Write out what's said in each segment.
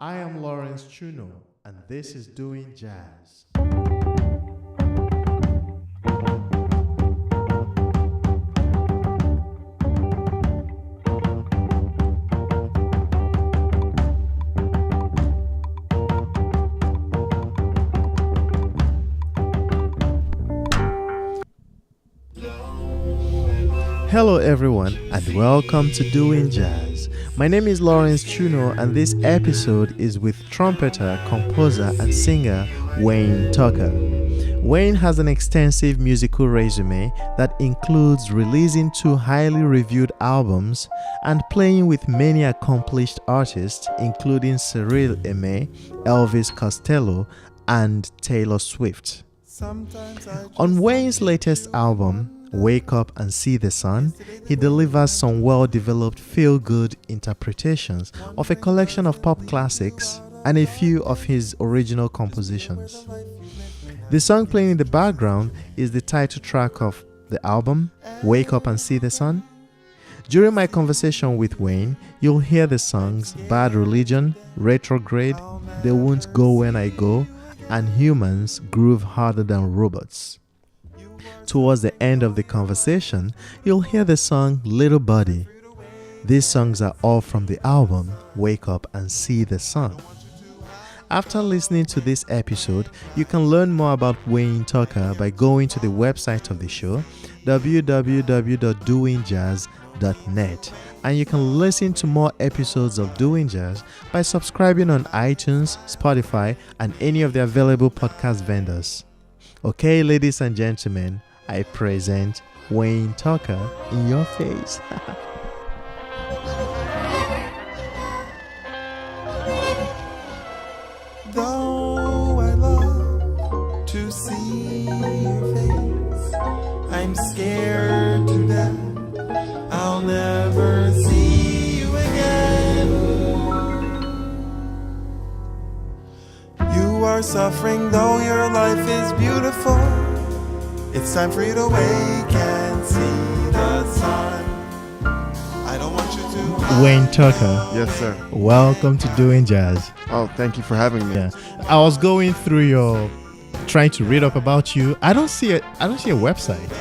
I am Lawrence Chuno, and this is Doing Jazz. Hello everyone and welcome to Doing Jazz. My name is Lawrence Chuno and this episode is with trumpeter, composer and singer Wayne Tucker. Wayne has an extensive musical resume that includes releasing 2 highly reviewed albums and playing with many accomplished artists including Cyrille Aimée, Elvis Costello and Taylor Swift. On Wayne's latest album, Wake Up and See the Sun, he delivers some well-developed feel-good interpretations of a collection of pop classics and a few of his original compositions. The song playing in the background is the title track of the album, Wake Up and See the Sun. During my conversation with Wayne, you'll hear the songs Bad Religion, Retrograde, They Won't Go When I Go, and Humans Groove Harder Than Robots. Towards the end of the conversation, you'll hear the song Little Body. These songs are all from the album Wake Up and See the Sun. After listening to this episode, you can learn more about Wayne Tucker by going to the website of the show, www.doingjazz.net, and you can listen to more episodes of Doing Jazz by subscribing on iTunes, Spotify, and any of the available podcast vendors. Okay, ladies and gentlemen, I present Wayne Tucker in your face. Though I love to see your face, I'm scared to death I'll never see you again. You are suffering though your life is beautiful. It's time for you to wake and see the sun. I don't want you to. Wayne Tucker, Yes, sir. welcome to Doing Jazz. Oh, thank you for having me. Yeah, I was going through trying to read up about you. I don't see a website.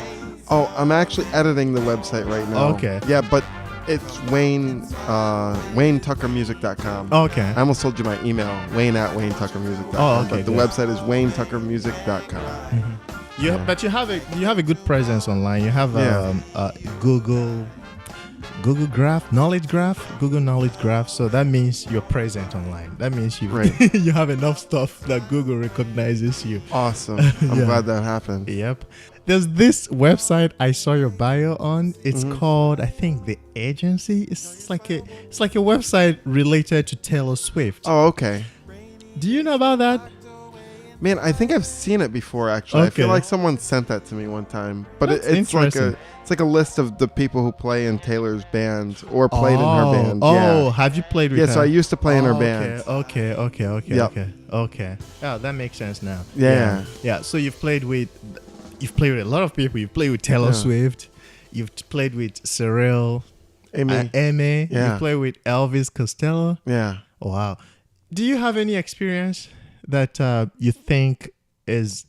Oh, I'm actually editing the website right now. Okay. Yeah, but it's WayneTuckerMusic.com. Okay. I almost told you my email, Wayne@WayneTuckerMusic.com. Oh, okay, But the good. website is WayneTuckerMusic.com. But you have a good presence online. You have Google Graph, Knowledge Graph, Google Knowledge Graph. So that means you're present online. That means you Right. you have enough stuff that Google recognizes you. Awesome. I'm Yeah. glad that happened. Yep. There's this website I saw your bio on. It's called, I think, The Agency. It's like a website related to Taylor Swift. Oh, okay. Do you know about that? Man, I think I've seen it before. Actually, I feel Okay. like someone sent that to me one time. But That's it's like interesting. it's like a list of the people who play in Taylor's band or played in her band. Oh, Yeah. have you played with Yeah, her? so I used to play in her Okay, band. Okay. Yep. Okay. Yeah, that makes sense now. Yeah. Yeah. So you've played with a lot of people. You've played with Taylor Yeah. Swift. You've played with Cyrille Aimée. You Yeah. play with Elvis Costello. Yeah. Wow. Do you have any experience that you think is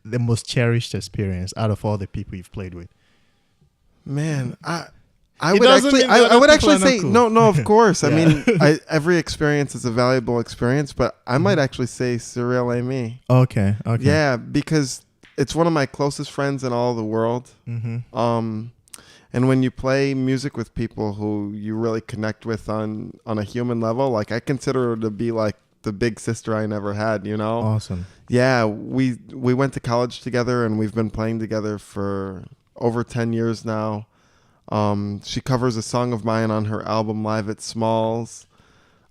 the most cherished experience out of all the people you've played with? Man, I It would doesn't actually, mean that I would other people actually are say not cool. no. Of course, I Yeah. mean, every experience is a valuable experience, but I might actually say Cyrille Aimée. Okay. Yeah, because it's one of my closest friends in all the world. And when you play music with people who you really connect with on a human level, like I consider her to be like the big sister I never had. You know. Awesome. Yeah, we went to college together and we've been playing together for over 10 years now. She covers a song of mine on her album Live at Smalls.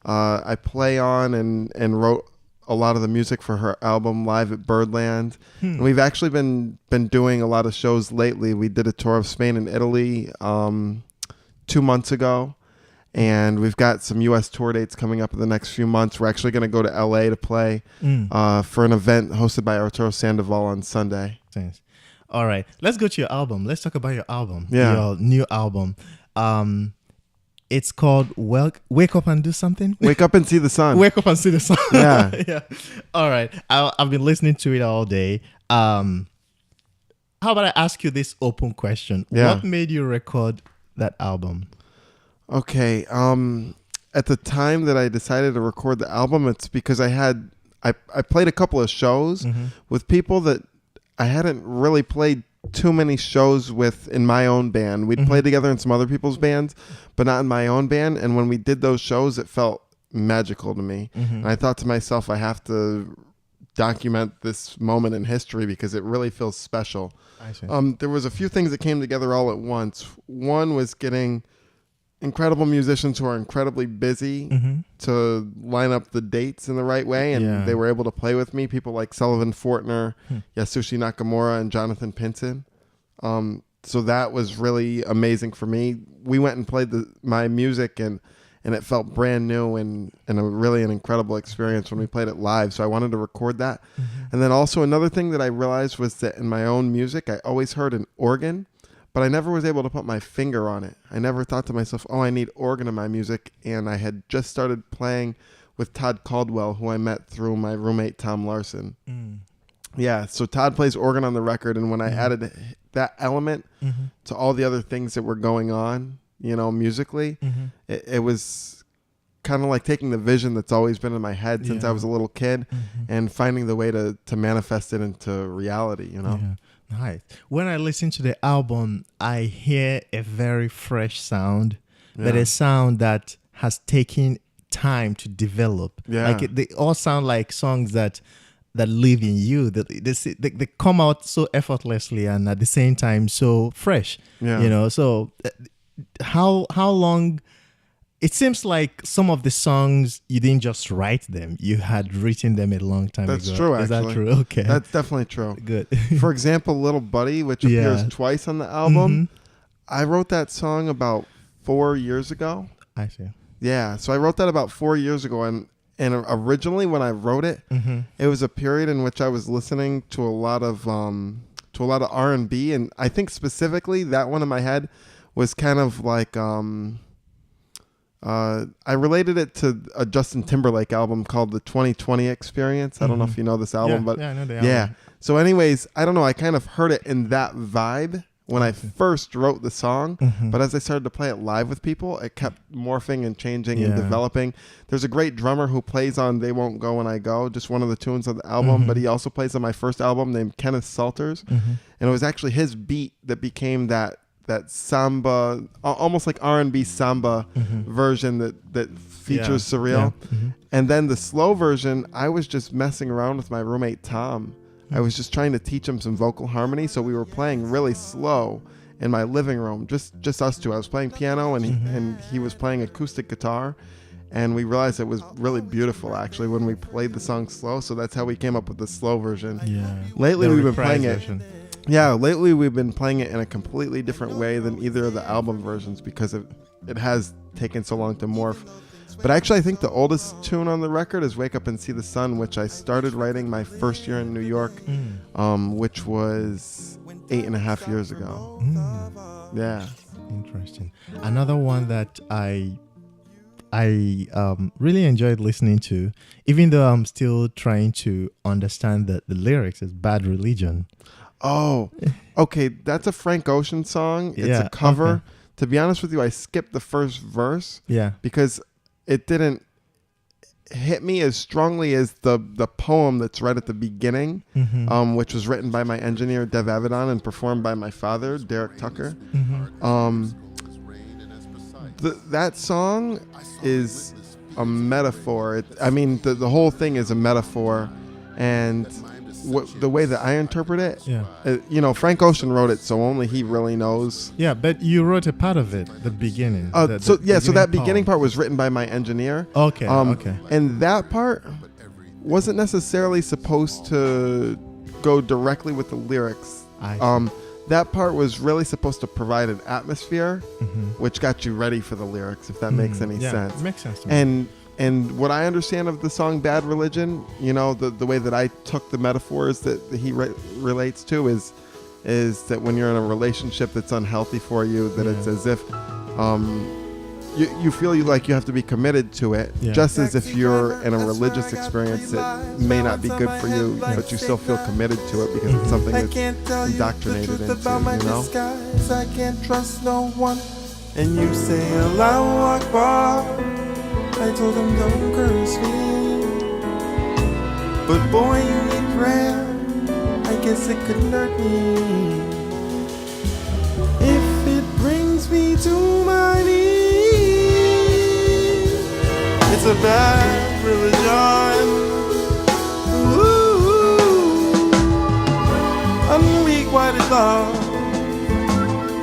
I play on and wrote a lot of the music for her album Live at Birdland. And we've actually been doing a lot of shows lately. We did a tour of Spain and Italy 2 months ago. And we've got some U.S. tour dates coming up in the next few months. We're actually going to go to L.A. to play for an event hosted by Arturo Sandoval on Sunday. Thanks. All right, let's go to your album. Let's talk about your album. Yeah. Your new album. It's called Wake Up and Do Something. Wake Up and See the Sun. Wake Up and See the Sun. Yeah. Yeah. All right. I've been listening to it all day. How about I ask you this open question? Yeah. What made you record that album? Okay. At the time that I decided to record the album, it's because I played a couple of shows with people that I hadn't really played too many shows with in my own band. We'd play together in some other people's bands, but not in my own band. And when we did those shows, it felt magical to me. And I thought to myself, I have to document this moment in history because it really feels special. I see. There was a few things that came together all at once. One was getting incredible musicians who are incredibly busy to line up the dates in the right way, and they were able to play with me. People like Sullivan Fortner, Yasushi Nakamura, and Jonathan Pinson. So that was really amazing for me. We went and played my music, and it felt brand new and really an incredible experience when we played it live. So I wanted to record that. And then also another thing that I realized was that in my own music, I always heard an organ, but I never was able to put my finger on it. I never thought to myself, oh, I need organ in my music. And I had just started playing with Todd Caldwell, who I met through my roommate, Tom Larson. Yeah, so Todd plays organ on the record. And when I added that element to all the other things that were going on, musically, it was kind of like taking the vision that's always been in my head since I was a little kid and finding the way to manifest it into reality, Yeah. Nice. When I listen to the album, I hear a very fresh sound, but a sound that has taken time to develop. Yeah. Like they all sound like songs that live in you. They come out so effortlessly and at the same time so fresh. Yeah. So how long? It seems like some of the songs, you didn't just write them. You had written them a long time That's ago. true, Is actually. that true? Okay. That's definitely true. Good. For example, Little Buddy, which appears twice on the album, I wrote that song about 4 years ago. I see. Yeah, so I wrote that about 4 years ago, and originally when I wrote it, it was a period in which I was listening to a lot of R&B, and I think specifically that one in my head was kind of like I related it to a Justin Timberlake album called The 2020 Experience. I don't know if you know this album, but I know the album. yeah. So anyways, I don't know. I kind of heard it in that vibe when I first wrote the song, but as I started to play it live with people, it kept morphing and changing and developing. There's a great drummer who plays on They Won't Go When I Go, just one of the tunes of the album, but he also plays on my first album named Kenneth Salters. And it was actually his beat that became that samba, almost like R&B samba version that features Cyrille. And then the slow version, I was just messing around with my roommate Tom. I was just trying to teach him some vocal harmony, so we were playing really slow in my living room, just us two. I was playing piano and he was playing acoustic guitar, and we realized it was really beautiful actually when we played the song slow. So that's how we came up with the slow version. Lately we've been playing it. Yeah, lately we've been playing it in a completely different way than either of the album versions because it has taken so long to morph. But actually, I think the oldest tune on the record is Wake Up and See the Sun, which I started writing my first year in New York, which was 8.5 years ago. Yeah. Interesting. Another one that I really enjoyed listening to, even though I'm still trying to understand the lyrics, is Bad Religion. Oh, okay. That's a Frank Ocean song. It's a cover. Okay. To be honest with you, I skipped the first verse. Yeah. Because it didn't hit me as strongly as the poem that's right at the beginning, which was written by my engineer, Dev Avedon, and performed by my father, Derek Tucker. That song is a metaphor. The whole thing is a metaphor. And the way that I interpret it, Frank Ocean wrote it, so only he really knows. Yeah, but you wrote a part of it, the beginning. So that beginning part was written by my engineer. Okay. And that part wasn't necessarily supposed to go directly with the lyrics. That part was really supposed to provide an atmosphere, which got you ready for the lyrics, if that makes any sense. It makes sense to me. And what I understand of the song Bad Religion, the way that I took the metaphors that he relates to is that when you're in a relationship that's unhealthy for you, that it's as if you feel like you have to be committed to it, Yeah. just as if you're in a religious experience that may not be good for you, but you still feel committed to it because it's something I that's can't tell you the indoctrinated truth into, about my you know? disguise. I can't trust no one. And you say Allahu Akbar. I told him don't curse me. But boy, you need prayer. I guess it could hurt me. If it brings me to my knees, it's a bad religion. Ooh, unrequited love.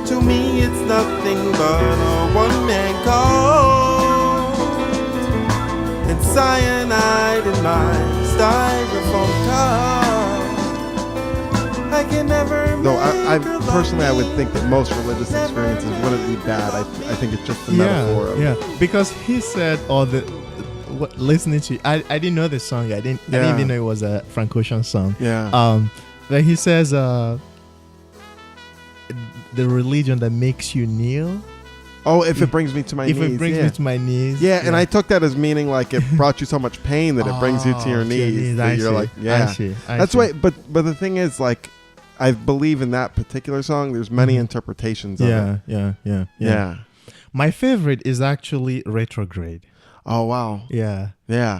To me, it's nothing but a one-man cult. And cyanide in my styrofoam cup. I can never. Though I personally, I would think that most religious experiences wouldn't be bad. I think it's just a metaphor of because he said listening to I didn't know this song. I didn't even know it was a Frank Ocean song. But he says the religion that makes you kneel. Oh, if it brings me to my knees. If it brings me to my knees. Yeah, and I took that as meaning like it brought you so much pain that it brings you to your knees. That you're like, yeah. That's why. But the thing is, like, I believe in that particular song. There's many interpretations of it. Yeah. My favorite is actually Retrograde. Oh wow. Yeah.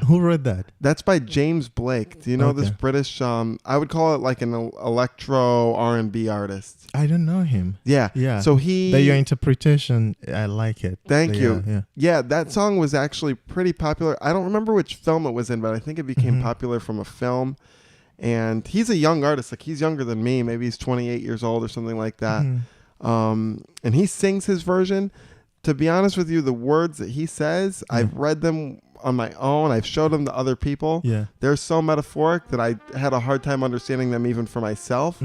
Who wrote that? That's by James Blake. Do you know this British? I would call it like an electro R&B artist. I don't know him. Yeah. So but your interpretation, I like it. Thank you. Yeah, that song was actually pretty popular. I don't remember which film it was in, but I think it became popular from a film. And he's a young artist. Like, he's younger than me. Maybe he's 28 years old or something like that. And he sings his version. To be honest with you, the words that he says, I've read them on my own. I've showed them to other people. They're so metaphoric that I had a hard time understanding them even for myself.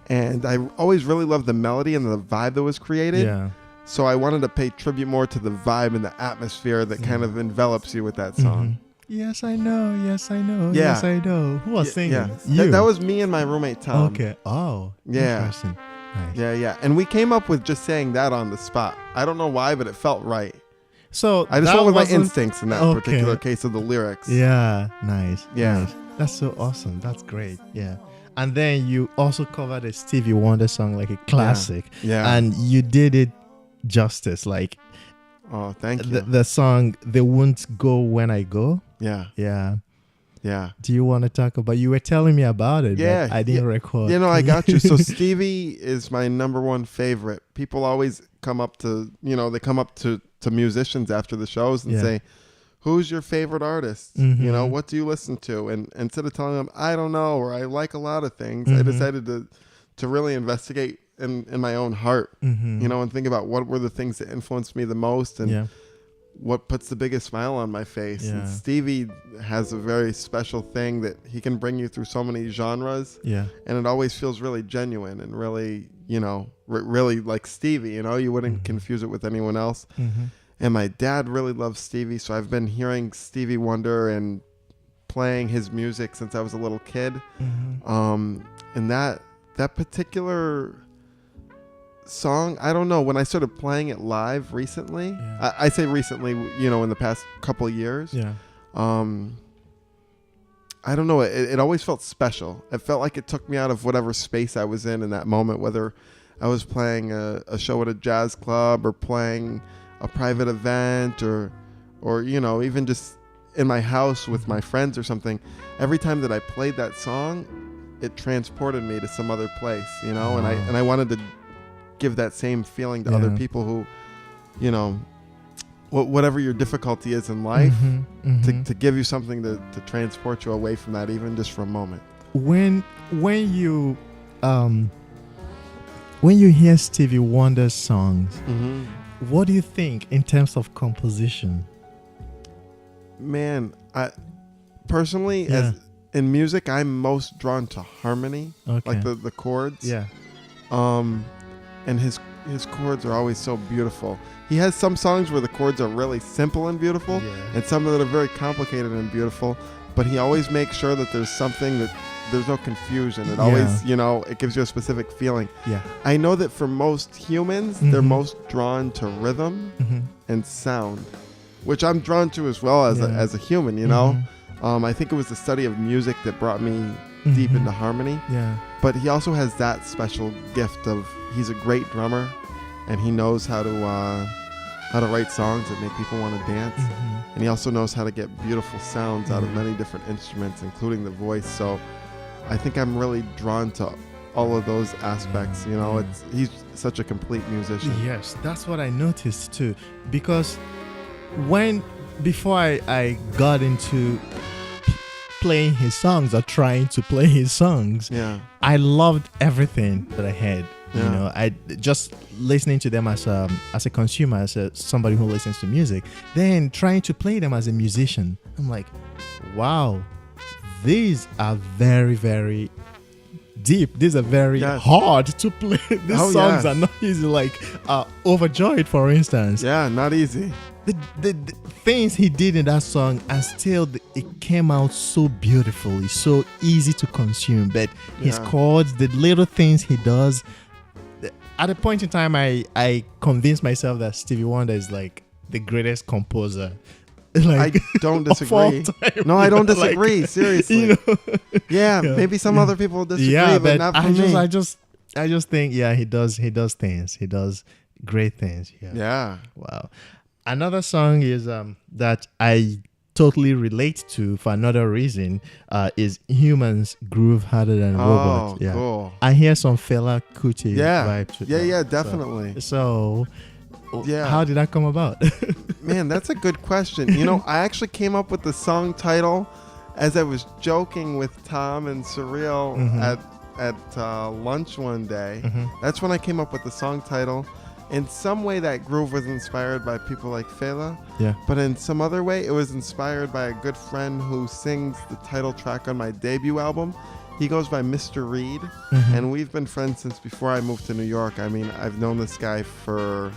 And I always really loved the melody and the vibe that was created. So I wanted to pay tribute more to the vibe and the atmosphere that kind of envelops you with that song. Yes, I know. Yes, I know. Yeah. Yes, I know. Who was singing? Yeah. You. That was me and my roommate Tom. Okay. Oh. Yeah. Interesting. Nice. Yeah. And we came up with just saying that on the spot. I don't know why, but it felt right. So I just went with my instincts in that particular case of the lyrics. Yeah. Nice. Yeah. Nice. That's so awesome. That's great. Yeah. And then you also covered a Stevie Wonder song, like a classic. Yeah. And you did it justice. Like, oh, thank you. The song "They Won't Go When I Go." Yeah. Do you want to talk about? You were telling me about it. Yeah, but I didn't record. I got you. So Stevie is my number one favorite. People always come up to musicians after the shows and say, "Who's your favorite artist? What do you listen to?" And instead of telling them, "I don't know," or "I like a lot of things," I decided to really investigate in my own heart, and think about what were the things that influenced me the most and what puts the biggest smile on my face. And Stevie has a very special thing that he can bring you through so many genres. And it always feels really genuine and really, really like Stevie, you wouldn't confuse it with anyone else. And my dad really loves Stevie. So I've been hearing Stevie Wonder and playing his music since I was a little kid. And that particular song, I don't know, when I started playing it live recently, I say recently, in the past couple of years, I don't know, it always felt special. It felt like it took me out of whatever space I was in that moment, whether I was playing a show at a jazz club or playing a private event or even just in my house with my friends or something. Every time that I played that song, it transported me to some other place, and I wanted to give that same feeling to other people who, whatever your difficulty is in life, to give you something to transport you away from that, even just for a moment. When you hear Stevie Wonder's songs, what do you think in terms of composition? Man, I personally, as in music, I'm most drawn to harmony, like the chords. And his chords are always so beautiful. He has some songs where the chords are really simple and beautiful, and some that are very complicated and beautiful. But he always makes sure that there's something that there's no confusion. It Yeah. always, it gives you a specific feeling. Yeah. I know that for most humans, they're most drawn to rhythm and sound, which I'm drawn to as well as Yeah. as a human. I think it was the study of music that brought me deep into harmony. Yeah. But he also has that special gift of he's a great drummer, and he knows how to write songs that make people want to dance. And he also knows how to get beautiful sounds out of many different instruments, including the voice. So I think I'm really drawn to all of those aspects. He's such a complete musician. Yes, that's what I noticed too. Because before I got into playing his songs or trying to play his songs, Yeah. I loved everything that I had. Yeah. I just listening to them as a consumer, as somebody who listens to music, then trying to play them as a musician. I'm like, wow, these are very, very deep. These are very hard to play. These songs are not easy. Like Overjoyed, for instance. Yeah, not easy. The things he did in that song, and still it came out so beautifully, so easy to consume. But his chords, the little things he does. At a point in time, I convinced myself that Stevie Wonder is like the greatest composer. Like, I don't disagree. Time, no, I don't disagree. Seriously. Yeah, maybe some other people disagree, but not for me. I just think, he does things. He does great things. Yeah. Wow. Another song is that I totally relate to for another reason is Humans Groove Harder Than Robots. Yeah. Cool. I hear some Fela Kuti vibe to that. Yeah, definitely. So how did that come about? Man, that's a good question. I actually came up with the song title as I was joking with Tom and Cyrille at lunch one day. That's when I came up with the song title. In some way, that groove was inspired by people like Fela. Yeah. But in some other way, it was inspired by a good friend who sings the title track on my debut album. He goes by Mr. Reed, and we've been friends since before I moved to New York. I mean, I've known this guy for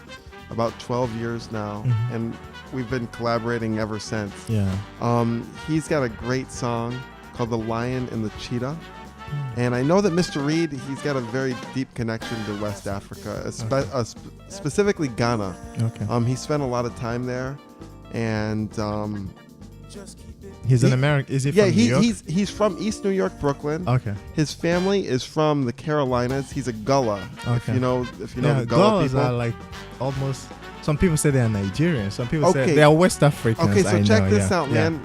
about 12 years now, and we've been collaborating ever since. Yeah. He's got a great song called The Lion and the Cheetah. And I know that Mr. Reed, he's got a very deep connection to West Africa, specifically Ghana. Okay. He spent a lot of time there, and he's an American. Is he from New York? he's from East New York, Brooklyn. Okay. His family is from the Carolinas. He's a Gullah. Okay. If you know the Gullah Gullahs people. are like almost. Some people say they're Nigerian. Some people say they are West Africans. Okay, so check this out, yeah. man.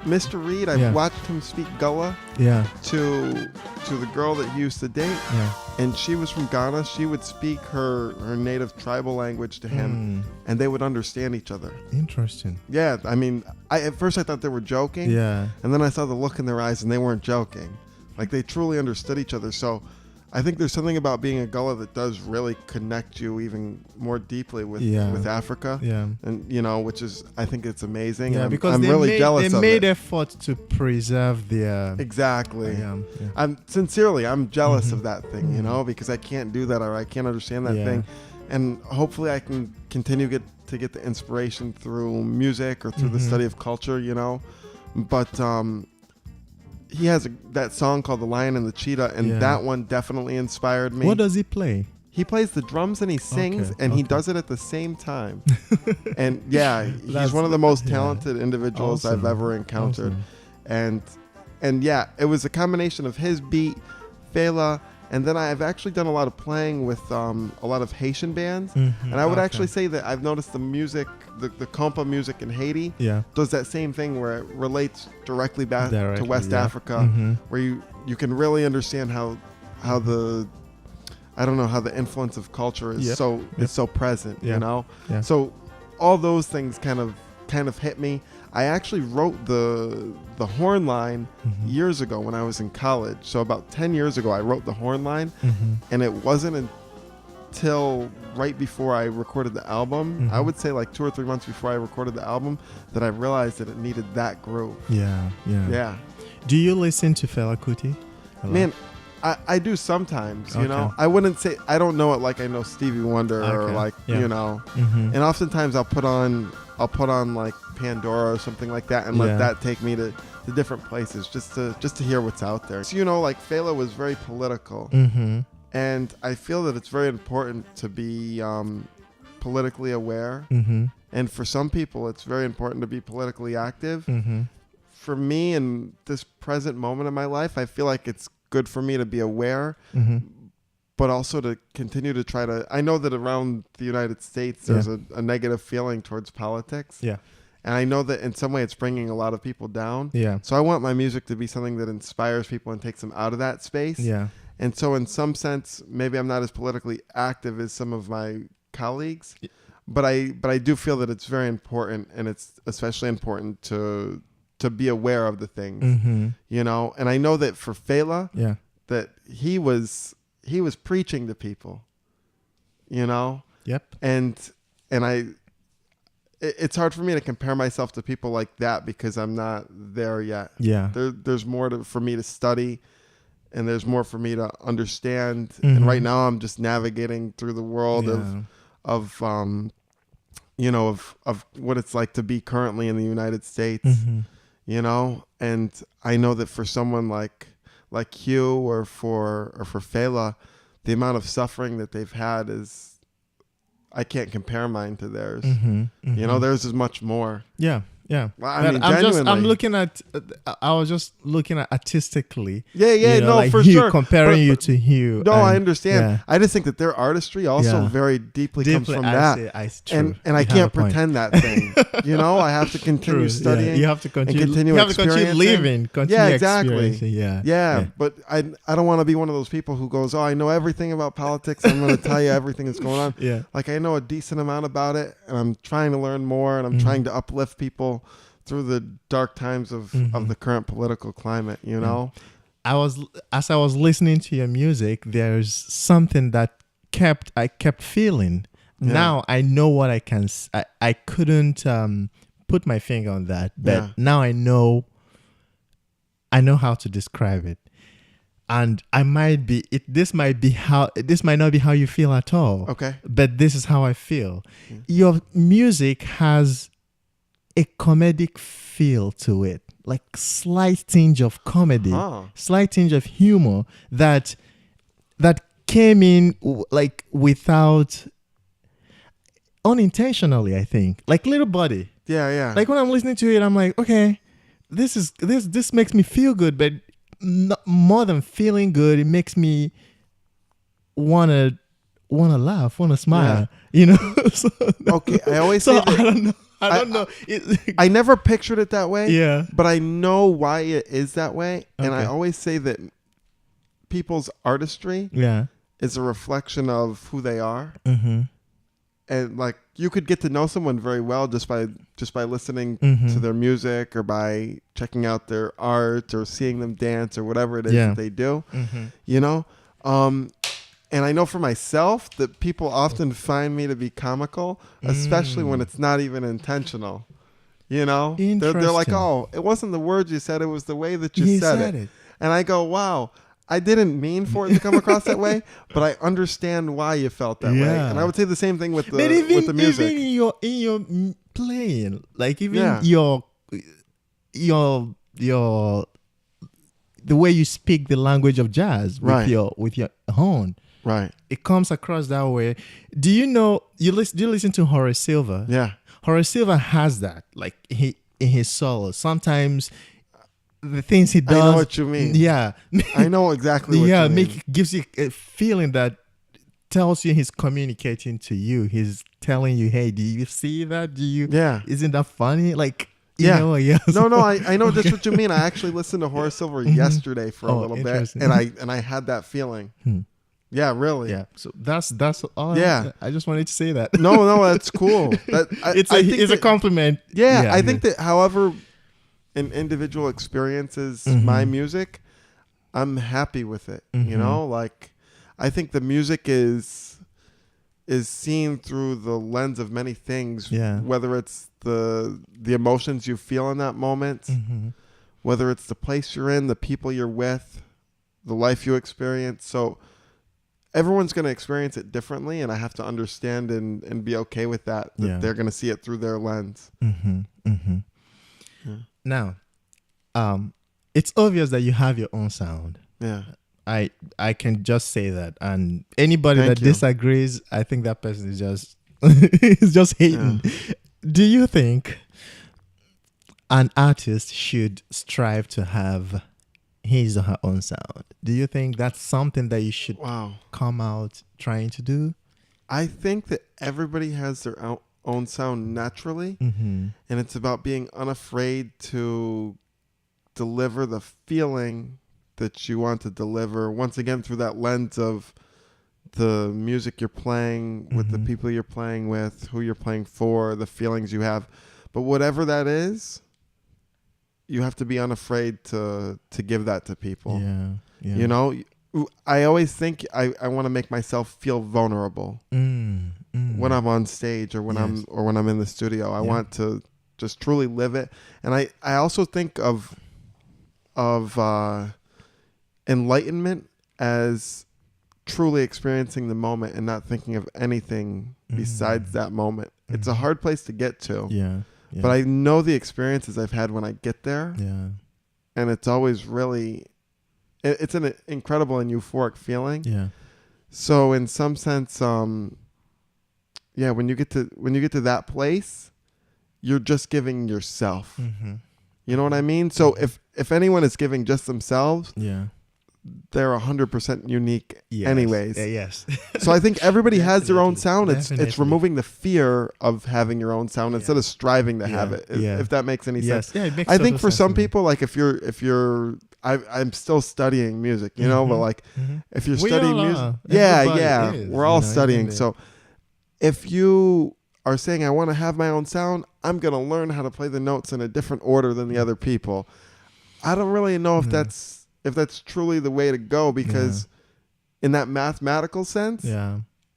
Mr. Reed, I've watched him speak Gullah to the girl that he used to date, and she was from Ghana. She would speak her native tribal language to him, and they would understand each other. Interesting. Yeah, I mean, at first I thought they were joking, and then I saw the look in their eyes, and they weren't joking. Like, they truly understood each other. So I think there's something about being a Gullah that does really connect you even more deeply with Africa. Yeah. And, which is, I think it's amazing. Yeah, and because I'm really jealous of it. They made effort to preserve their... Exactly. I'm jealous of that thing, because I can't do that, or I can't understand that thing. And hopefully I can continue to get the inspiration through music or through the study of culture, But he has that song called The Lion and the Cheetah, and that one definitely inspired me. What does he play? He plays the drums and he sings, and he does it at the same time. And he's one of the most talented individuals I've ever encountered. And it was a combination of his beat, Fela, and then I've actually done a lot of playing with a lot of Haitian bands. And I would actually say that I've noticed the music, the compa music in Haiti does that same thing where it relates directly back to West Africa, where you can really understand how the influence of culture is so present, So all those things kind of hit me. I actually wrote the horn line years ago when I was in college. So about 10 years ago, I wrote the horn line, and it wasn't until right before I recorded the album, I would say like 2 or 3 months before I recorded the album, that I realized that it needed that groove. Yeah. Do you listen to Fela Kuti? Man, I do sometimes, I wouldn't say, I don't know it like I know Stevie Wonder or like, and oftentimes I'll put on like Pandora or something like that, and let that take me to different places, just to hear what's out there. So, like Fela was very political, and I feel that it's very important to be politically aware, and for some people it's very important to be politically active. For me, in this present moment of my life, I feel like it's good for me to be aware, but also to continue to try to... I know that around the United States, there's a negative feeling towards politics. Yeah. And I know that in some way it's bringing a lot of people down. Yeah. So I want my music to be something that inspires people and takes them out of that space. Yeah. And so in some sense, maybe I'm not as politically active as some of my colleagues, but I do feel that it's very important, and it's especially important to be aware of the things, And I know that for Fela, that he was preaching to people, Yep. And it's hard for me to compare myself to people like that because I'm not there yet. Yeah. There's more for me to study, and there's more for me to understand. And right now I'm just navigating through the world of what it's like to be currently in the United States, and I know that for someone like Hugh or for Fela, the amount of suffering that they've had is, I can't compare mine to theirs. Theirs is much more. Yeah. Yeah. Well, I mean, genuinely. I was just looking at artistically. Yeah, for Hugh, sure. Comparing you to Hugh. No, I understand. I just think that their artistry also very deeply comes from that. And I can't pretend that thing. I have to continue studying. You have to continue. And continue you have to continue living. Continue exactly. Yeah. But I don't want to be one of those people who goes, I know everything about politics. I'm going to tell you everything that's going on. Yeah. Like, I know a decent amount about it, and I'm trying to learn more, and I'm trying to uplift people through the dark times of the current political climate, As I was listening to your music, there's something that I kept feeling. Now I know what I can. I couldn't put my finger on that, but now I know how to describe it. And this might not be how you feel at all. Okay. But this is how I feel. Your music has a comedic feel to it, like slight tinge of comedy, slight tinge of humor that came in like without, unintentionally, I think, like Little Buddy. Yeah. Like when I'm listening to it, I'm like, okay, this makes me feel good, but not, more than feeling good, it makes me wanna laugh, wanna smile, Okay, I always say that. I don't know. I never pictured it that way. Yeah. But I know why it is that way. And I always say that people's artistry is a reflection of who they are. And like, you could get to know someone very well just by listening to their music, or by checking out their art, or seeing them dance, or whatever it is that they do. And I know for myself that people often find me to be comical, especially when it's not even intentional. They're like, oh, it wasn't the words you said, it was the way that you said it. And I go, wow, I didn't mean for it to come across that way, but I understand why you felt that way. And I would say the same thing with the music. Even in your playing, like even your the way you speak the language of jazz with your horn. Right. It comes across that way. Do you listen to Horace Silver? Yeah. Horace Silver has that, like in his solo. Sometimes the things he does. I know what you mean. Yeah. I know exactly what you mean. Gives you a feeling that tells you he's communicating to you. He's telling you, hey, do you see that? Isn't that funny? Like, you know, No, I know just what you mean. I actually listened to Horace Silver yesterday for a little bit, and I had that feeling. Yeah, really. Yeah. So that's all. Yeah. I just wanted to say that. No, that's cool. It's a compliment. Yeah, I think that however an individual experiences my music, I'm happy with it. Like, I think the music is seen through the lens of many things. Yeah. Whether it's the emotions you feel in that moment, whether it's the place you're in, the people you're with, the life you experience. So everyone's going to experience it differently, and I have to understand and be okay with that they're going to see it through their lens. Yeah. Now, it's obvious that you have your own sound. Yeah. I can just say that, and anybody Thank that you. disagrees, I think that person is just is just hating. Yeah. Do you think an artist should strive to have his or her own sound? Do you think that's something that you should come out trying to do? I think that everybody has their own sound naturally, and it's about being unafraid to deliver the feeling that you want to deliver, once again through that lens of the music you're playing with, the people you're playing with, who you're playing for, the feelings you have. But whatever that is, you have to be unafraid to give that to people. You know, I always think I want to make myself feel vulnerable when I'm on stage or when I'm in the studio. I want to just truly live it. And I also think of enlightenment as truly experiencing the moment and not thinking of anything besides that moment. It's a hard place to get to. But I know the experiences I've had when I get there. And it's always really, it's an incredible and euphoric feeling. So in some sense, when you get to that place, you're just giving yourself. You know what I mean? So if anyone is giving just themselves, they're 100% unique anyways. So I think everybody has their own sound. It's removing the fear of having your own sound instead of striving to have it. If that makes any sense. It makes I think for sense some to me. people, like if you're I'm still studying music, you know, but like if you're We studying all music, are. Everybody is, we're all you know, studying. isn't it? So if you are saying, I want to have my own sound, I'm going to learn how to play the notes in a different order than the other people. I don't really know if that's truly the way to go, because in that mathematical sense,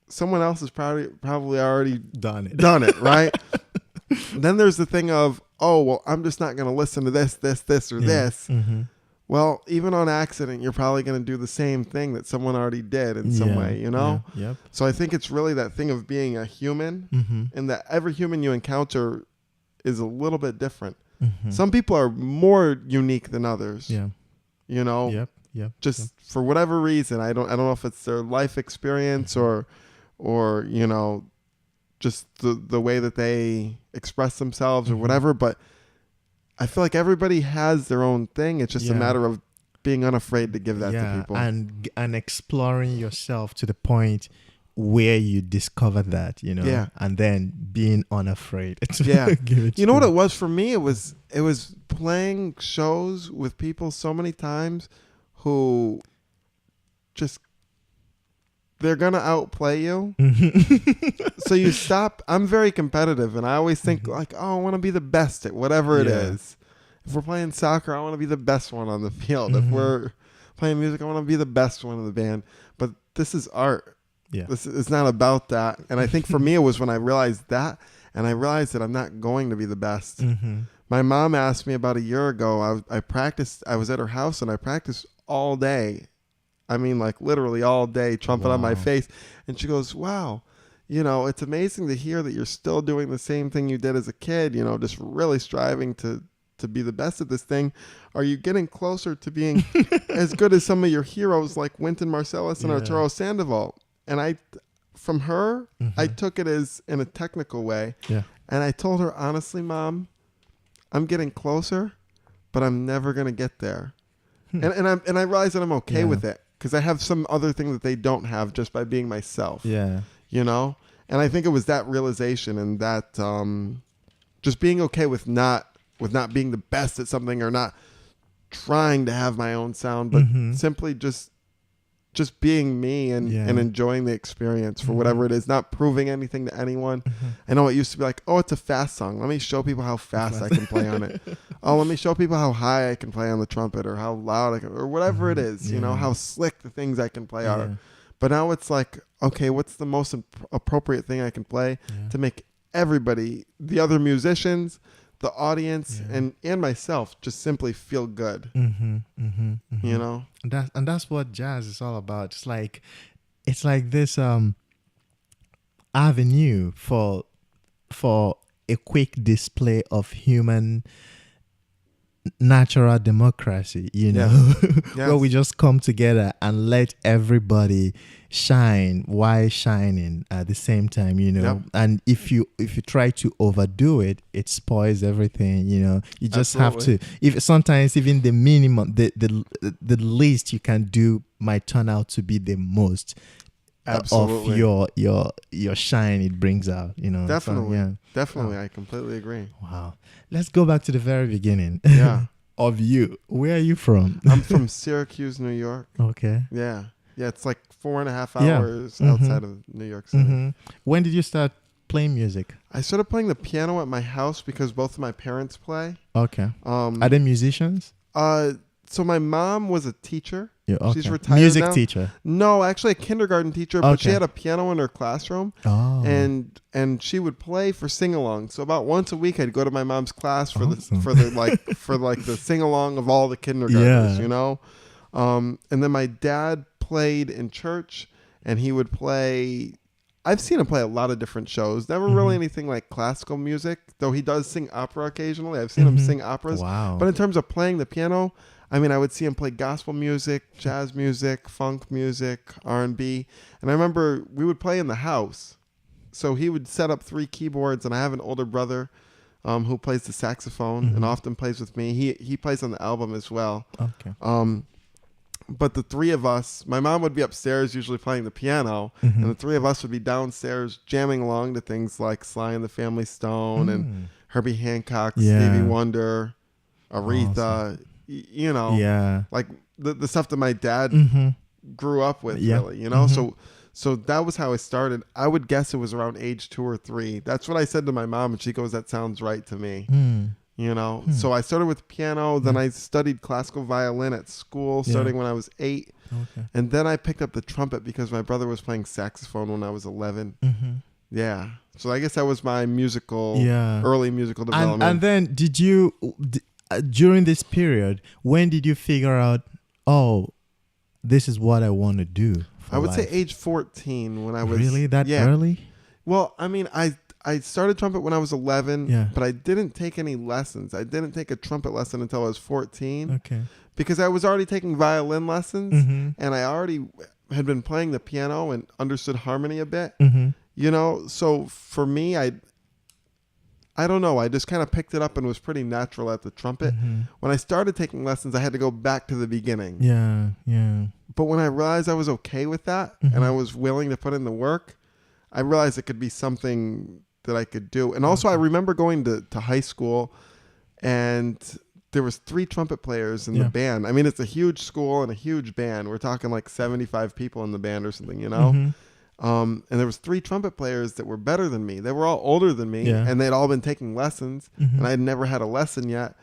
someone else has probably already done it, right? Then there's the thing of, oh, well, I'm just not going to listen to this, or this. Well, even on accident, you're probably going to do the same thing that someone already did in some way, you know? So I think it's really that thing of being a human, and that every human you encounter is a little bit different. Some people are more unique than others. You know? For whatever reason. I don't know if it's their life experience or you know, just the way that they express themselves or whatever, but I feel like everybody has their own thing. It's just a matter of being unafraid to give that to people. And exploring yourself to the point where you discover that, you know, and then being unafraid. You know what it was for me? It was playing shows with people so many times who just, they're going to outplay you. So you stop. I'm very competitive, and I always think like, oh, I want to be the best at whatever it is. If we're playing soccer, I want to be the best one on the field. If we're playing music, I want to be the best one in the band. But this is art. It's not about that. And I think for me, it was when I realized that, and I realized that I'm not going to be the best. My mom asked me about a year ago, I practiced, I was at her house and I practiced all day. I mean, like literally all day, trumpet on my face. And she goes, wow, you know, it's amazing to hear that you're still doing the same thing you did as a kid, you know, just really striving to be the best at this thing. Are you getting closer to being as good as some of your heroes like Wynton Marsalis and Arturo Sandoval? And from her, I took it as in a technical way. And I told her, honestly, Mom, I'm getting closer, but I'm never going to get there. And I realize that I'm okay with it, because I have some other thing that they don't have just by being myself. You know? And I think it was that realization and that just being okay with not being the best at something, or not trying to have my own sound, but simply just being me and enjoying the experience for whatever it is, not proving anything to anyone. I know it used to be like, oh, it's a fast song. Let me show people how fast I can play on it. Oh, let me show people how high I can play on the trumpet, or how loud I can, or whatever it is, you know, how slick the things I can play are. But now it's like, okay, what's the most appropriate thing I can play to make everybody, the other musicians, the audience, and myself just simply feel good. You know? And that's what jazz is all about. It's like, it's like this avenue for a quick display of human natural democracy, you know, where we just come together and let everybody shine while shining at the same time, you know. Yep. And if you try to overdo it, it spoils everything, you know. You just have to, if sometimes even the minimum, the least you can do might turn out to be the most of your shine it brings out, you know. Definitely. So, Definitely. I completely agree. Wow. Let's go back to the very beginning. Yeah. Of you. Where are you from? I'm from Syracuse, New York. Okay. Yeah. Yeah, it's like 4.5 hours outside of New York City. When did you start playing music? I started playing the piano at my house because both of my parents play. Okay. Are they musicians? So my mom was a teacher. Yeah, okay. She's retired Music now. teacher? No, actually a kindergarten teacher, but she had a piano in her classroom. Oh. And she would play for sing-along. So about once a week I'd go to my mom's class for the sing-along of all the kindergartners, you know? And then my dad played in church, and he would play. I've seen him play a lot of different shows. Never really anything like classical music, though he does sing opera occasionally. I've seen him sing operas. Wow. But in terms of playing the piano, I mean, I would see him play gospel music, jazz music, funk music, R&B. And I remember we would play in the house. So he would set up 3 keyboards, and I have an older brother who plays the saxophone and often plays with me. He plays on the album as well. Okay. But the 3 of us, my mom would be upstairs usually playing the piano, and the 3 of us would be downstairs jamming along to things like Sly and the Family Stone and Herbie Hancock, Stevie Wonder, Aretha, you know, like the stuff that my dad grew up with, really, you know. So that was how I started. I would guess it was around age 2 or 3. That's what I said to my mom, and she goes, "That sounds right to me." You know, so I started with piano, then I studied classical violin at school starting when I was 8. Okay. And then I picked up the trumpet because my brother was playing saxophone when I was 11. Yeah. So I guess that was my early musical development. And then did you, during this period, when did you figure out, oh, this is what I want to do for I would life? say age 14 when I was... Really? That early? Well, I mean, I started trumpet when I was 11, but I didn't take any lessons. I didn't take a trumpet lesson until I was 14. Okay. Because I was already taking violin lessons, and I already had been playing the piano and understood harmony a bit. You know, so for me, I don't know. I just kind of picked it up and was pretty natural at the trumpet. When I started taking lessons, I had to go back to the beginning. Yeah. But when I realized I was okay with that and I was willing to put in the work, I realized it could be something that I could do. And also I remember going to high school, and there was 3 trumpet players in the band. I mean, it's a huge school and a huge band. We're talking like 75 people in the band or something, you know? And there was 3 trumpet players that were better than me. They were all older than me, and they'd all been taking lessons, and I had never had a lesson yet.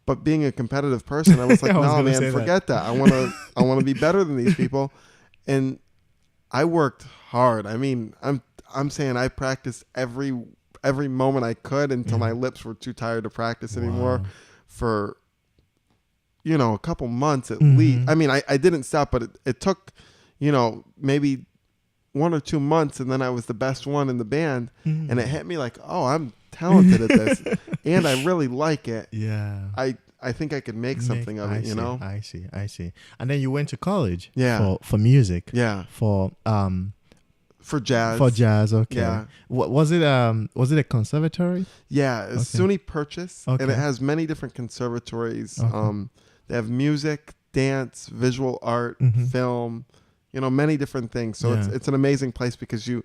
But being a competitive person, I was like, no, man, forget that. I want to be better than these people. And I worked hard. I mean, I'm saying I practiced every moment I could until my lips were too tired to practice anymore for, you know, a couple months at least. I mean, I didn't stop, but it took, you know, maybe 1 or 2 months, and then I was the best one in the band, and it hit me like, oh, I'm talented at this, and I really like it. Yeah. I think I could make something of it, you know? I see. And then you went to college for music. Yeah. For jazz. For jazz, okay. Yeah. Was it a conservatory? Yeah, it's SUNY Purchase, and it has many different conservatories. They have music, dance, visual art, film, you know, many different things. So it's an amazing place because you're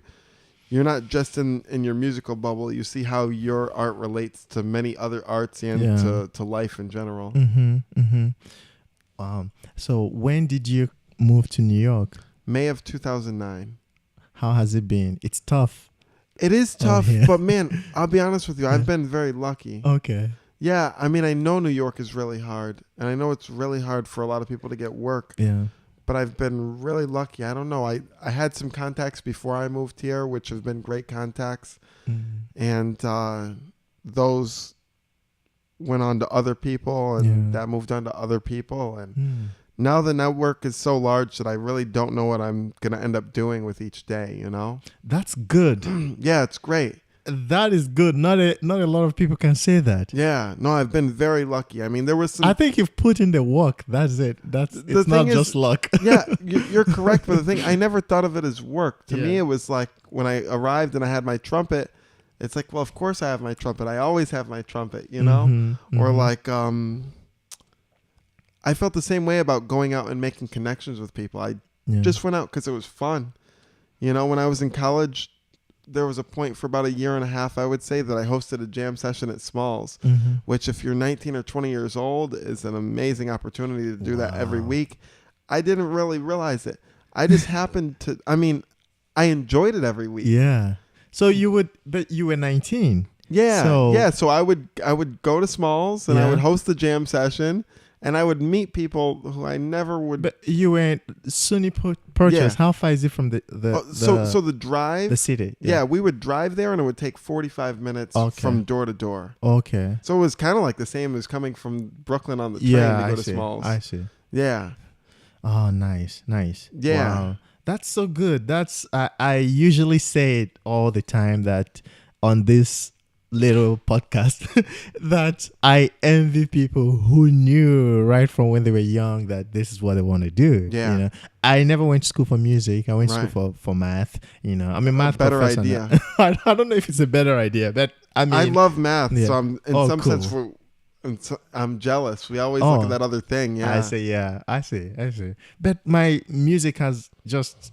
not just in your musical bubble. You see how your art relates to many other arts and to life in general. So when did you move to New York? May of 2009. How has it been? It's tough. It is tough, but man, I'll be honest with you. I've been very lucky. Okay. Yeah, I mean, I know New York is really hard, and I know it's really hard for a lot of people to get work. Yeah. But I've been really lucky. I don't know. I had some contacts before I moved here, which have been great contacts. And those went on to other people, and that moved on to other people. And now the network is so large that I really don't know what I'm going to end up doing with each day, you know? That's good. Yeah, it's great. That is good. Not a lot of people can say that. Yeah, no, I've been very lucky. I mean, there was some... I think you've put in the work. That's it. It's not just luck. Yeah, you're correct. But the thing, I never thought of it as work. To me, Yeah. it was like when I arrived and I had my trumpet, it's like, well, of course I have my trumpet. I always have my trumpet, you know? Or like, I felt the same way about going out and making connections with people. I just went out because it was fun. You know, when I was in college, there was a point for about a year and a half, I would say, that I hosted a jam session at Smalls, which if you're 19 or 20 years old is an amazing opportunity to do that every week. I didn't really realize it. I just happened to, I mean, I enjoyed it every week. Yeah. So but you were 19. Yeah. So, So I would go to Smalls and I would host the jam session. And I would meet people who I never would. But you were in SUNY Purchase. Yeah. How far is it from the so the drive? The city. Yeah, we would drive there, and it would take 45 minutes from door to door. Okay. So it was kind of like the same as coming from Brooklyn on the train to go to Smalls. I see. Yeah. Oh, nice. Yeah. Wow. That's so good. I usually say it all the time that on this little podcast that I envy people who knew right from when they were young that this is what they want to do. Yeah. You know, I never went to school for music. I went to school for math. You know, I'm a math better professor. idea. I don't know if it's a better idea, but I mean, I love math, yeah. so I'm in some sense I'm jealous. We always look at that other thing. Yeah. I see. But my music has just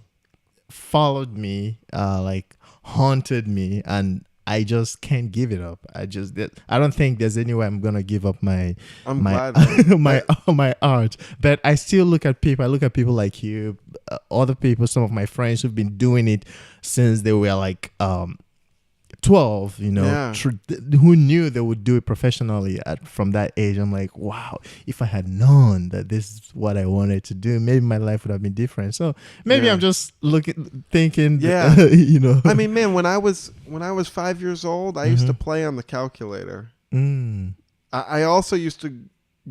followed me, like haunted me, and I just can't give it up. I don't think there's any way I'm gonna give up my art. But I still look at people. I look at people like you, other people, some of my friends who've been doing it since they were like 12. You know, who knew they would do it professionally from that age. I'm like, wow, if I had known that this is what I wanted to do, maybe my life would have been different. So maybe I'm just thinking, you know. I mean, man, when I was 5 years old, I used to play on the calculator. I also used to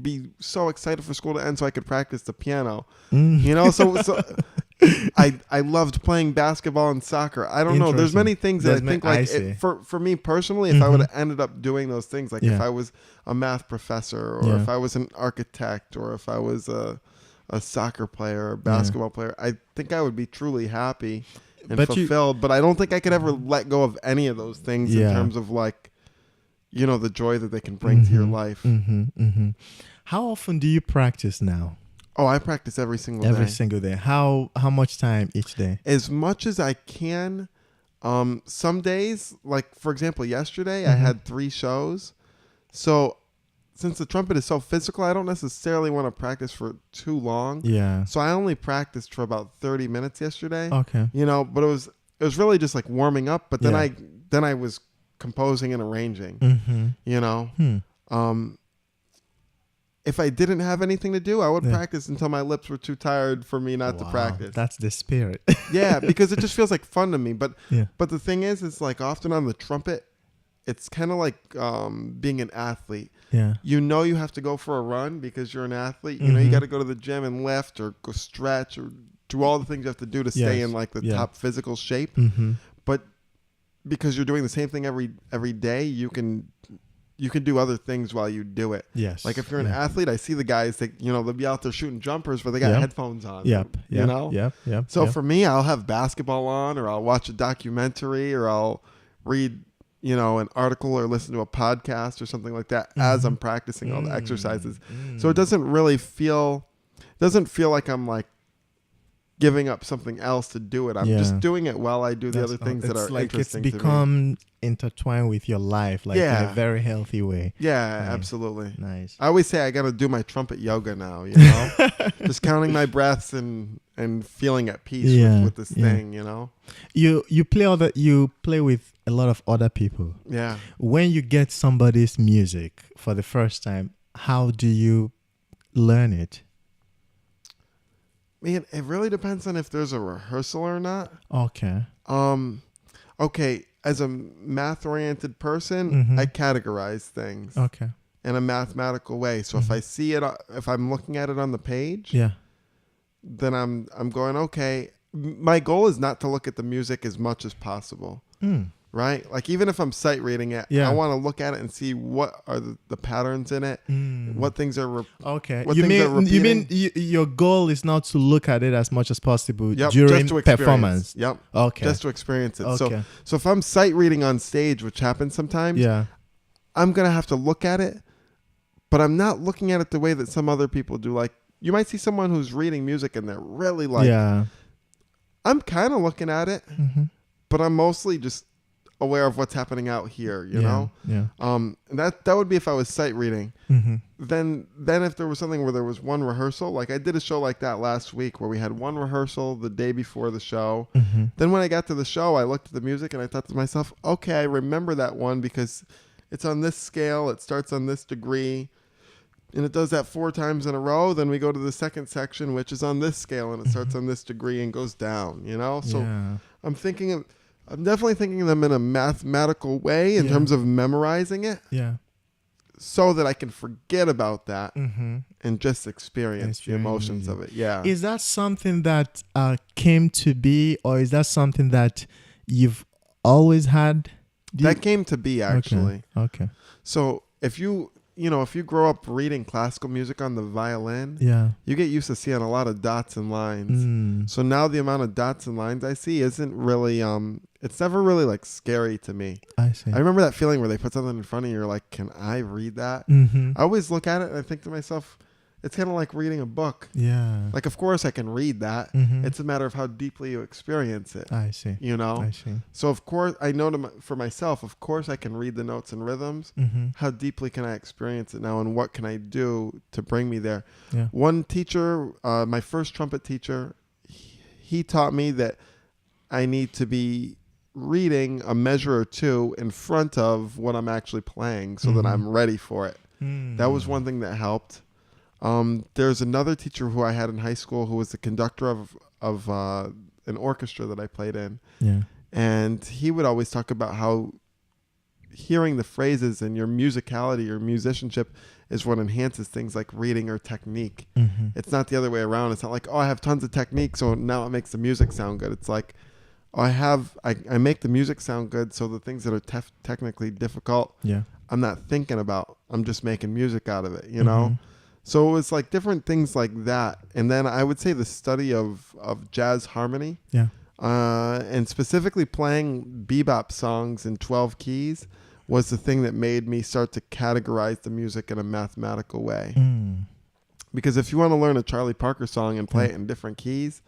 be so excited for school to end so I could practice the piano. You know, so I loved playing basketball and soccer. I don't know. There's many things that I think like for me personally, if I would have ended up doing those things, like if I was a math professor or if I was an architect or if I was a soccer player or basketball player, I think I would be truly happy and fulfilled. But I don't think I could ever let go of any of those things in terms of like, you know, the joy that they can bring to your life. How often do you practice now? Oh, I practice every single day. Every single day. How much time each day? As much as I can. Some days, like for example, yesterday I had 3 shows. So since the trumpet is so physical, I don't necessarily want to practice for too long. Yeah. So I only practiced for about 30 minutes yesterday. Okay. You know, but it was really just like warming up. But then I was composing and arranging. You know. If I didn't have anything to do, I would practice until my lips were too tired for me not to practice. That's the spirit. Yeah, because it just feels like fun to me. But the thing is, it's like often on the trumpet, it's kind of like being an athlete. Yeah. You know you have to go for a run because you're an athlete. You know you got to go to the gym and lift or go stretch or do all the things you have to do to stay in like the top physical shape. But because you're doing the same thing every day, you can do other things while you do it. Yes. Like if you're an athlete, I see the guys that, you know, they'll be out there shooting jumpers but they got headphones on. You know? So for me, I'll have basketball on or I'll watch a documentary or I'll read, you know, an article or listen to a podcast or something like that as I'm practicing all the exercises. So it doesn't feel like I'm like giving up something else to do it. I'm just doing it while I do the other things that are interesting to me. It's become intertwined with your life, like in a very healthy way. Yeah, absolutely. Nice. I always say I got to do my trumpet yoga now, you know? Just counting my breaths and feeling at peace with this thing, you know? You play with a lot of other people. Yeah. When you get somebody's music for the first time, how do you learn it? Man, it really depends on if there's a rehearsal or not. Okay. Okay. As a math-oriented person, I categorize things. Okay. in a mathematical way. So if I see it, if I'm looking at it on the page, Yeah. then I'm going, okay, my goal is not to look at the music as much as possible. Right? Like even if I'm sight reading it, I want to look at it and see what are the patterns in it, what things are Okay. what You things are mean repeating. your goal is not to look at it as much as possible Yep, during just to experience. performance. Yep. Okay. Just to experience it. Okay. So if I'm sight reading on stage, which happens sometimes, I'm going to have to look at it, but I'm not looking at it the way that some other people do. Like you might see someone who's reading music and they're really like, I'm kind of looking at it, but I'm mostly just aware of what's happening out here, you know? Yeah. And that would be if I was sight reading. Then if there was something where there was one rehearsal, like I did a show like that last week where we had one rehearsal the day before the show. Then when I got to the show, I looked at the music and I thought to myself, okay, I remember that one because it's on this scale, it starts on this degree, and it does that 4 times in a row. Then we go to the second section, which is on this scale, and it starts on this degree and goes down, you know? So I'm definitely thinking of them in a mathematical way in terms of memorizing it. Yeah. So that I can forget about that and just experience the emotions of it. Yeah. Is that something that came to be, or is that something that you've always had? That came to be, actually. Okay. So if you grow up reading classical music on the violin, you get used to seeing a lot of dots and lines. So now the amount of dots and lines I see isn't really, it's never really like scary to me. I see. I remember that feeling where they put something in front of you, you're like, can I read that? I always look at it and I think to myself, it's kind of like reading a book. Yeah. Like, of course I can read that. It's a matter of how deeply you experience it. I see. You know? I see. So, of course, I know for myself, of course I can read the notes and rhythms. How deeply can I experience it now, and what can I do to bring me there? Yeah. One teacher, my first trumpet teacher, he taught me that I need to be reading a measure or two in front of what I'm actually playing so that I'm ready for it. That was one thing that helped. There's another teacher who I had in high school who was the conductor of an orchestra that I played in. Yeah. And he would always talk about how hearing the phrases and your musicality, your musicianship is what enhances things like reading or technique. It's not the other way around. It's not like, oh, I have tons of technique, so now it makes the music sound good. It's like, oh, I make the music sound good, so the things that are technically difficult, I'm not thinking about. I'm just making music out of it, you know? So it was like different things like that. And then I would say the study of jazz harmony. And specifically playing bebop songs in 12 keys was the thing that made me start to categorize the music in a mathematical way. Because if you want to learn a Charlie Parker song and play it in different keys,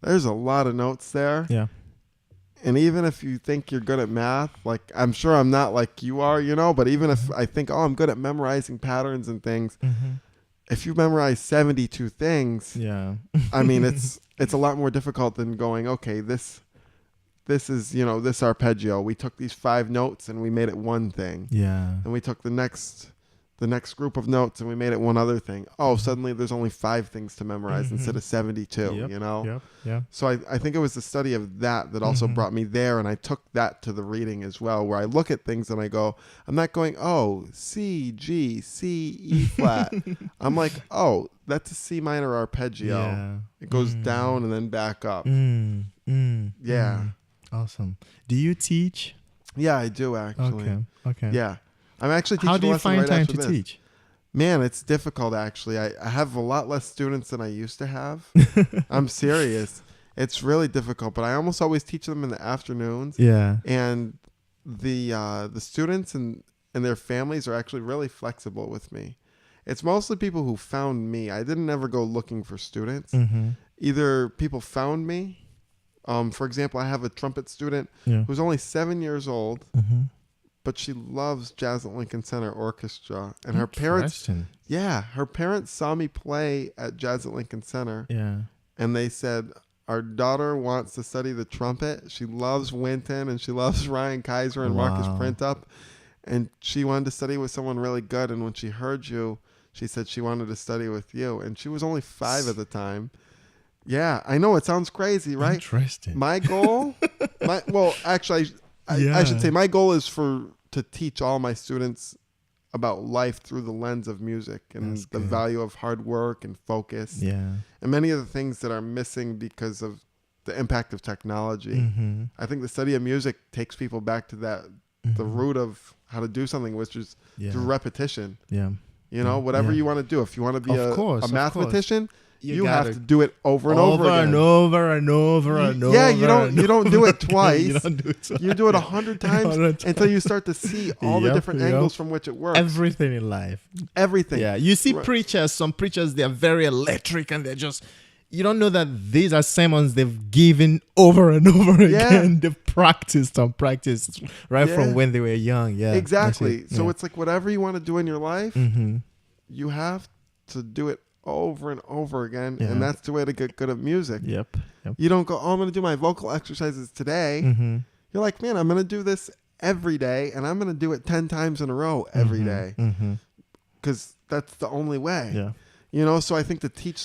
there's a lot of notes there. And even if you think you're good at math, like I'm sure I'm not like you are, you know, but even if I think, oh, I'm good at memorizing patterns and things, if you memorize 72 things, I mean, it's a lot more difficult than going, okay, this is, you know, this arpeggio. We took these 5 notes and we made it one thing. And we took the next group of notes and we made it one other thing. Oh, suddenly there's only 5 things to memorize instead of 72, you know? So I think it was the study of that also brought me there, and I took that to the reading as well, where I look at things and I go, I'm not going, oh, C, G, C, E flat. I'm like, oh, that's a C minor arpeggio. It goes down and then back up. Awesome. Do you teach? Yeah, I do actually. Okay. Yeah. I'm actually teaching. How do you find time to this. teach? Man, it's difficult actually. I have a lot less students than I used to have. I'm serious. It's really difficult, but I almost always teach them in the afternoons. And the students and their families are actually really flexible with me. It's mostly people who found me. I didn't ever go looking for students. Either people found me. For example, I have a trumpet student who's only 7 years old. But she loves Jazz at Lincoln Center Orchestra. And her parents saw me play at Jazz at Lincoln Center. And they said, our daughter wants to study the trumpet. She loves Wynton and she loves Ryan Kaiser and Marcus Printup. And she wanted to study with someone really good. And when she heard you, she said she wanted to study with you. And she was only 5 at the time. Yeah, I know it sounds crazy, right? Interesting. My goal, I should say my goal is to teach all my students about life through the lens of music and That's the good. value of hard work and focus Yeah. and many of the things that are missing because of the impact of technology. Mm-hmm. I think the study of music takes people back to that, the root of how to do something, which is through repetition. Yeah. You know, whatever Yeah. you want to do. If you want to be Of course, a of mathematician, you gotta- have to do it over and over again. and over and over and over. Yeah, you don't do it You twice. don't do it twice. You do it 100 times 100 until you start to see all the Yep, different yep. angles from which it works. Everything in life. Everything. Yeah, you see Right. preachers, some preachers, they're very electric and they're just, you don't know that these are sermons they've given over and over again. They've practiced right Yeah. from when they were young. Yeah, Exactly. that's it. So Yeah. it's like whatever you want to do in your life, Mm-hmm. you have to do it over and over again. Yeah. And that's the way to get good at music. Yep. You don't go, oh, I'm going to do my vocal exercises today. Mm-hmm. You're like, man, I'm going to do this every day and I'm going to do it 10 times in a row every day Mm-hmm. because that's the only way. Yeah. You know, so I think to teach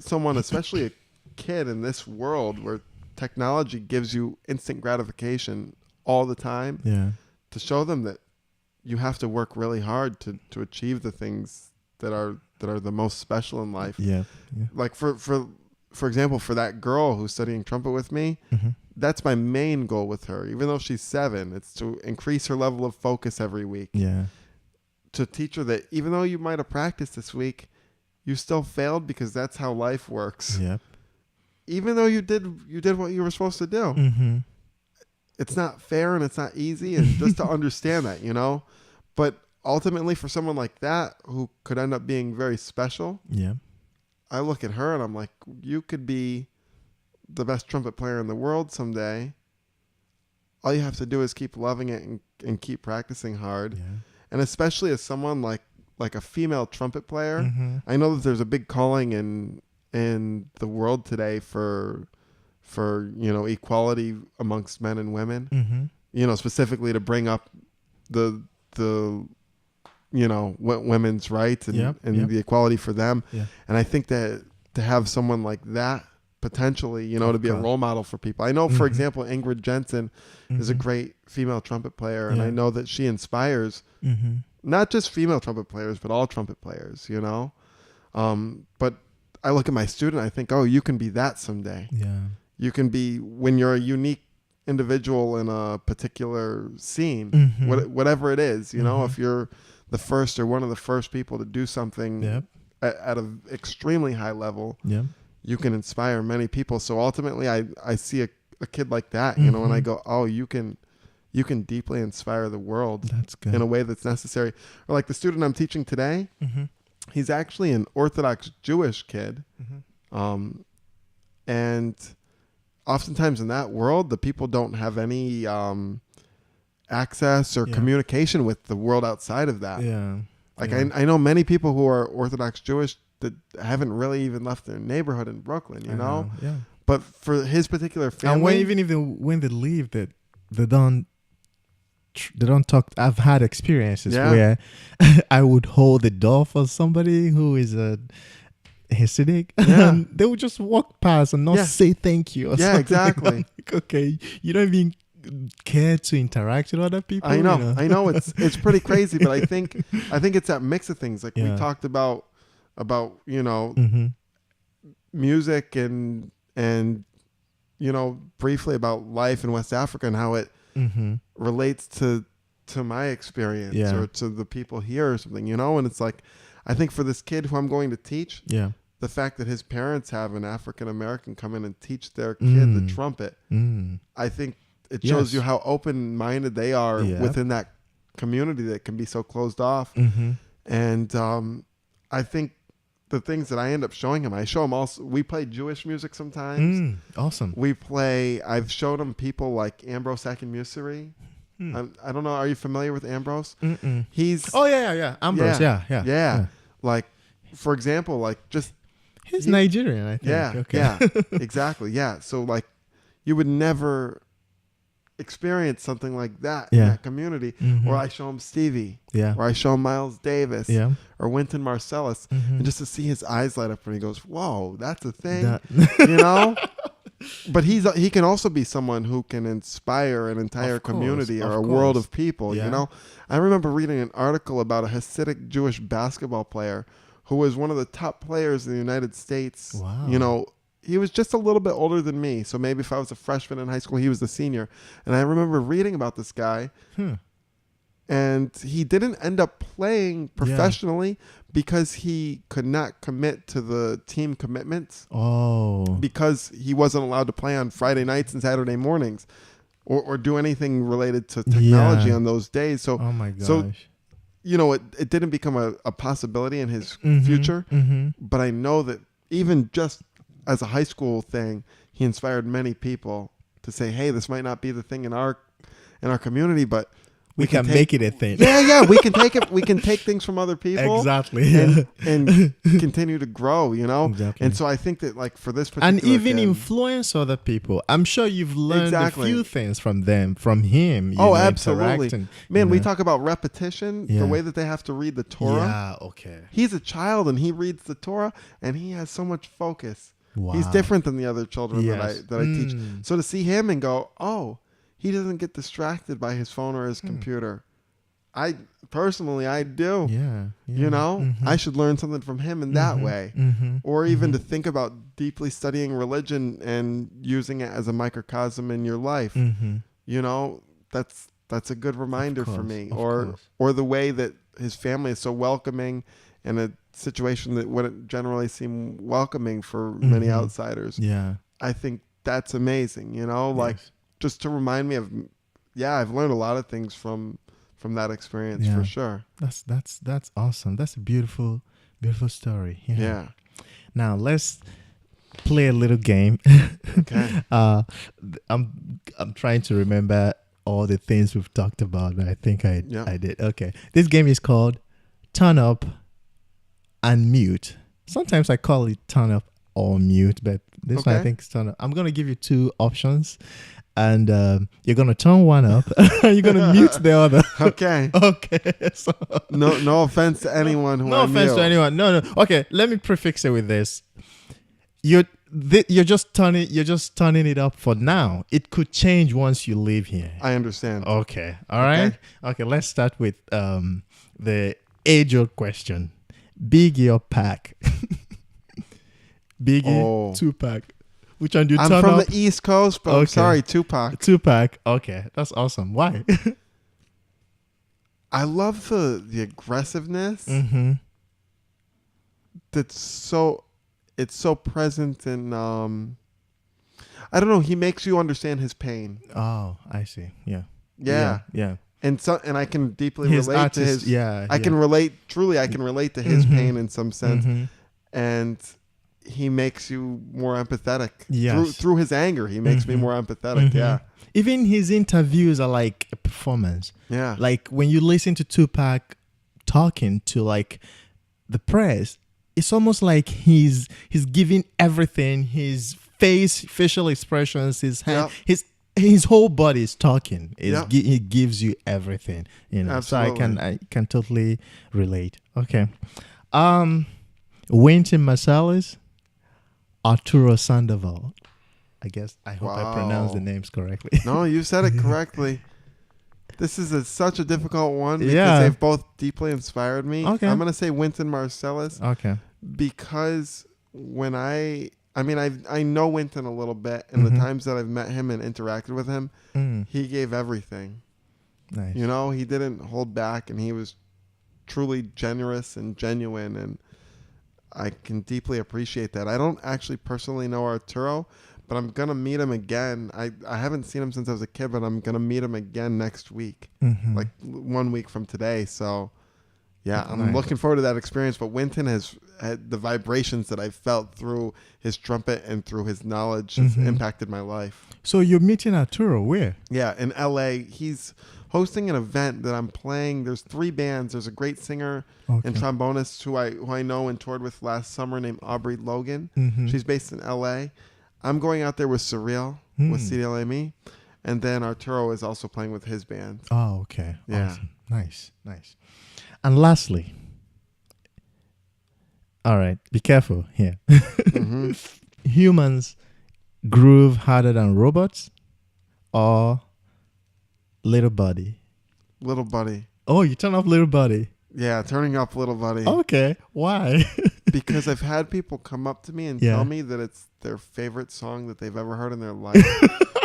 someone, especially a kid in this world where technology gives you instant gratification all the time, Yeah. to show them that you have to work really hard to achieve the things that are the most special in life. Yeah. Yeah. Like for example, for that girl who's studying trumpet with me, Mm-hmm. that's my main goal with her. Even though she's 7, it's to increase her level of focus every week. Yeah. To teach her that even though you might have practiced this week, you still failed because that's how life works. Yep. Even though you did what you were supposed to do. Mm-hmm. It's not fair and it's not easy, and just to understand that, you know. But ultimately for someone like that who could end up being very special, Yeah. I look at her and I'm like, you could be the best trumpet player in the world someday. All you have to do is keep loving it and keep practicing hard. Yeah. And especially as someone like a female trumpet player, Mm-hmm. I know that there's a big calling in the world today for equality amongst men and women. Mm-hmm. Specifically to bring up the women's rights and Yep. the equality for them. Yeah. And I think that to have someone like that potentially, to be a course. role model for people. I know, for Mhm. example, Ingrid Jensen is a Mhm. great female trumpet player, and Yeah. I know that she inspires Mm-hmm. not just female trumpet players, but all trumpet players, But I look at my student, I think, oh, you can be that someday. Yeah. You can be, when you're a unique individual in a particular scene, Mhm. whatever it is, Mhm. if you're the first or one of the first people to do something Yep. at an extremely high level, Yeah. you can inspire many people. So ultimately, I see a kid like that, and I Mhm. go, oh, you can deeply inspire the world That's good. in a way that's necessary. Or like the student I'm teaching today, Mm-hmm. he's actually an Orthodox Jewish kid. Mm-hmm. And oftentimes in that world, the people don't have any access or Yeah. communication with the world outside of that. Yeah. Like Yeah. I know many people who are Orthodox Jewish that haven't really even left their neighborhood in Brooklyn, I know. Yeah. But for his particular family, And when they leave, that they don't talk. I've had experiences Yeah. where I would hold the door for somebody who is a Hasidic, Yeah. and they would just walk past and not Yeah. say thank you. Or Yeah, something. exactly. I'm like, okay, you don't even care to interact with other people. I know it's pretty crazy, but I think it's that mix of things. Like Yeah. we talked about Mm-hmm. music and briefly about life in West Africa and how it Mm-hmm. relates to my experience Yeah. or to the people here or something, and it's like, I think for this kid who I'm going to teach, Yeah. the fact that his parents have an African American come in and teach their kid the trumpet, Mm. I think it shows Yes. you how open-minded they are Yeah. within that community that can be so closed off. Mm-hmm. And I think the things that I end up showing him, I show him also, we play Jewish music sometimes. Awesome. I've showed him people like Ambrose Akinmusire. I don't know. Are you familiar with Ambrose? Mm-mm. He's, Oh yeah. Ambrose. Yeah. like, for example, like just, He's Nigerian, I think. yeah, Okay. yeah, exactly. Yeah. So like you would never experience something like that in Yeah. that community. Mhm. Or I show him Stevie, Yeah. or I show him Miles Davis, Yeah. or Wynton Marsalis. Mhm. And just to see his eyes light up when he goes, whoa, that's a thing, That- you know? But he can also be someone who can inspire an entire community or a world of people. Yeah. You know, I remember reading an article about a Hasidic Jewish basketball player who was one of the top players in the United States. Wow. You know, he was just a little bit older than me, so maybe if I was a freshman in high school, he was the senior. And I remember reading about this guy. And he didn't end up playing professionally because he could not commit to the team commitments. Oh. Because he wasn't allowed to play on Friday nights and Saturday mornings or do anything related to technology on those days. So, oh my gosh. So, you know, it didn't become a possibility in his future. But I know that even just as a high school thing, he inspired many people to say, hey, this might not be the thing in our community, but we can make it a thing. Yeah, we can take it. We can take things from other people, exactly, and continue to grow. You know, exactly. And so I think that, like, for this particular and even kid, influence other people. I'm sure you've learned a few things from them, from him. Oh, absolutely, man. You We know? talk about repetition, the way that they have to read the Torah. Yeah, okay. He's a child and he reads the Torah and he has so much focus. Wow. He's different than the other children that I teach. So to see him and go, oh, he doesn't get distracted by his phone or his computer. I personally do. Yeah. You know, I should learn something from him in that way. Or even to think about deeply studying religion and using it as a microcosm in your life. You know, that's a good reminder for me. Or the way that his family is so welcoming in a situation that wouldn't generally seem welcoming for many outsiders. Yeah. I think that's amazing, you know, like just to remind me of, I've learned a lot of things from that experience for sure. That's awesome. That's a beautiful story. Yeah. Now let's play a little game. Okay. I'm trying to remember all the things we've talked about, but I think I did. Okay. This game is called Turn Up and Mute. Sometimes I call it Turn Up or Mute, but this one I think is Turn Up. I'm going to give you two options. And you're gonna turn one up. You're gonna mute the other. Okay. Okay. So no offense to anyone who. No offense to anyone. No. Okay. Let me prefix it with this. You're just turning it up for now. It could change once you leave here. I understand. Okay. All right. Okay. Let's start with the age-old question: Biggie or Pac? Biggie, Tupac. Which one do you turn up? I'm from the East Coast, but I'm sorry, Tupac. Tupac. Okay, that's awesome. Why? I love the aggressiveness. That's it's so present in I don't know, he makes you understand his pain. Oh, I see. Yeah. And I can deeply relate to his I can relate to his pain in some sense. And he makes you more empathetic. Through his anger, he makes me more empathetic. Yeah. Even his interviews are like a performance. Yeah. Like when you listen to Tupac talking to like the press, it's almost like he's giving everything. His facial expressions, his hand, his whole body is talking. He gives you everything. You know. Absolutely. So I can totally relate. Okay. Wynton Marsalis, Arturo Sandoval. I hope I pronounced the names correctly. No, you said it correctly. This is such a difficult one because they've both deeply inspired me. Okay. I'm going to say Wynton Marsalis. Okay. Because when I know Wynton a little bit, and the times that I've met him and interacted with him, he gave everything. Nice. You know, he didn't hold back, and he was truly generous and genuine, and I can deeply appreciate that. I don't actually personally know Arturo, but I'm going to meet him again. I haven't seen him since I was a kid, but I'm going to meet him again next week, like 1 week from today. So, yeah, I'm looking forward to that experience. But Wynton has had the vibrations that I've felt through his trumpet and through his knowledge has impacted my life. So you're meeting Arturo where? Yeah, in LA. He's hosting an event that I'm playing. There's 3 bands. There's a great singer and trombonist who I know and toured with last summer named Aubrey Logan. She's based in LA. I'm going out there with Cyrille, with Cyrille Aimée, and then Arturo is also playing with his band. Oh, okay. Yeah. Awesome. Nice. And lastly, all right, be careful here. Humans Groove Harder Than Robots or Little Buddy? Little Buddy. Oh, you turn off Little Buddy. Yeah, turning up Little Buddy. Okay. Why? Because I've had people come up to me and Yeah. tell me that it's their favorite song that they've ever heard in their life.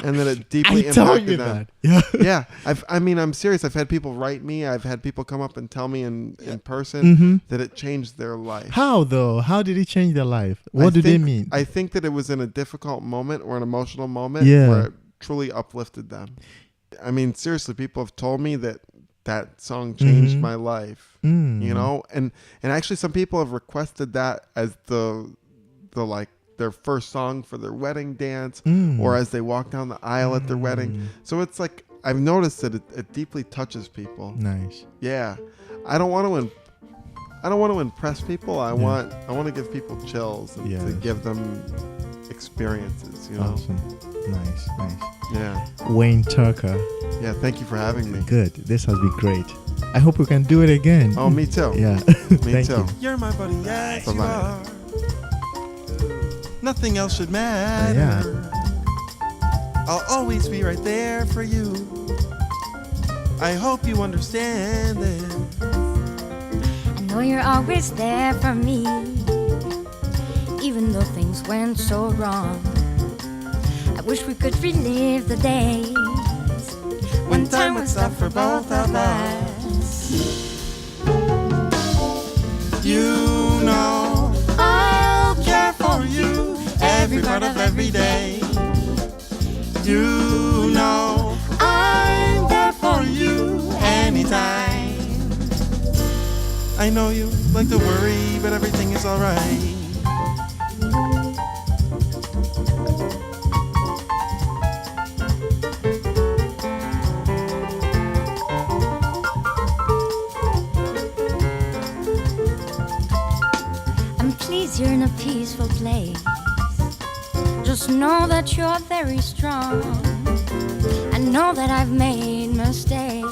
And that it deeply I tell impacted you them. that. Yeah. Yeah. I'm serious. I've had people write me. I've had people come up and tell me in person Mm-hmm. that it changed their life. How though? How did it change their life? What do they mean? I think that it was in a difficult moment or an emotional moment Yeah. where it truly uplifted them. I mean, seriously, people have told me that song changed Mhm. my life. Mm. You know, and actually some people have requested that as the like their first song for their wedding dance Mm. or as they walk down the aisle at their wedding. So it's like I've noticed that it deeply touches people. Nice. Yeah. I don't want to impress people. I want to give people chills and to Yes. give them experiences, you know. Awesome. Nice. Yeah. Wayne Tucker. Yeah, thank you for having me. Good. This has been great. I hope we can do it again. Oh, me too. Yeah. Me Thank too. you. You're my buddy, yes you Bye-bye. are. Nothing else should matter. Yeah. I'll always be right there for you. I hope you understand this. I know you're always there for me, even though things went so wrong. I wish we could relive the days when time was up for both of us. You know I'll care for you every part of every day. You know I'm there for you anytime. I know you like to worry, but everything is alright. I'm pleased you're in a peaceful place. Just know that you're very strong. I know that I've made mistakes.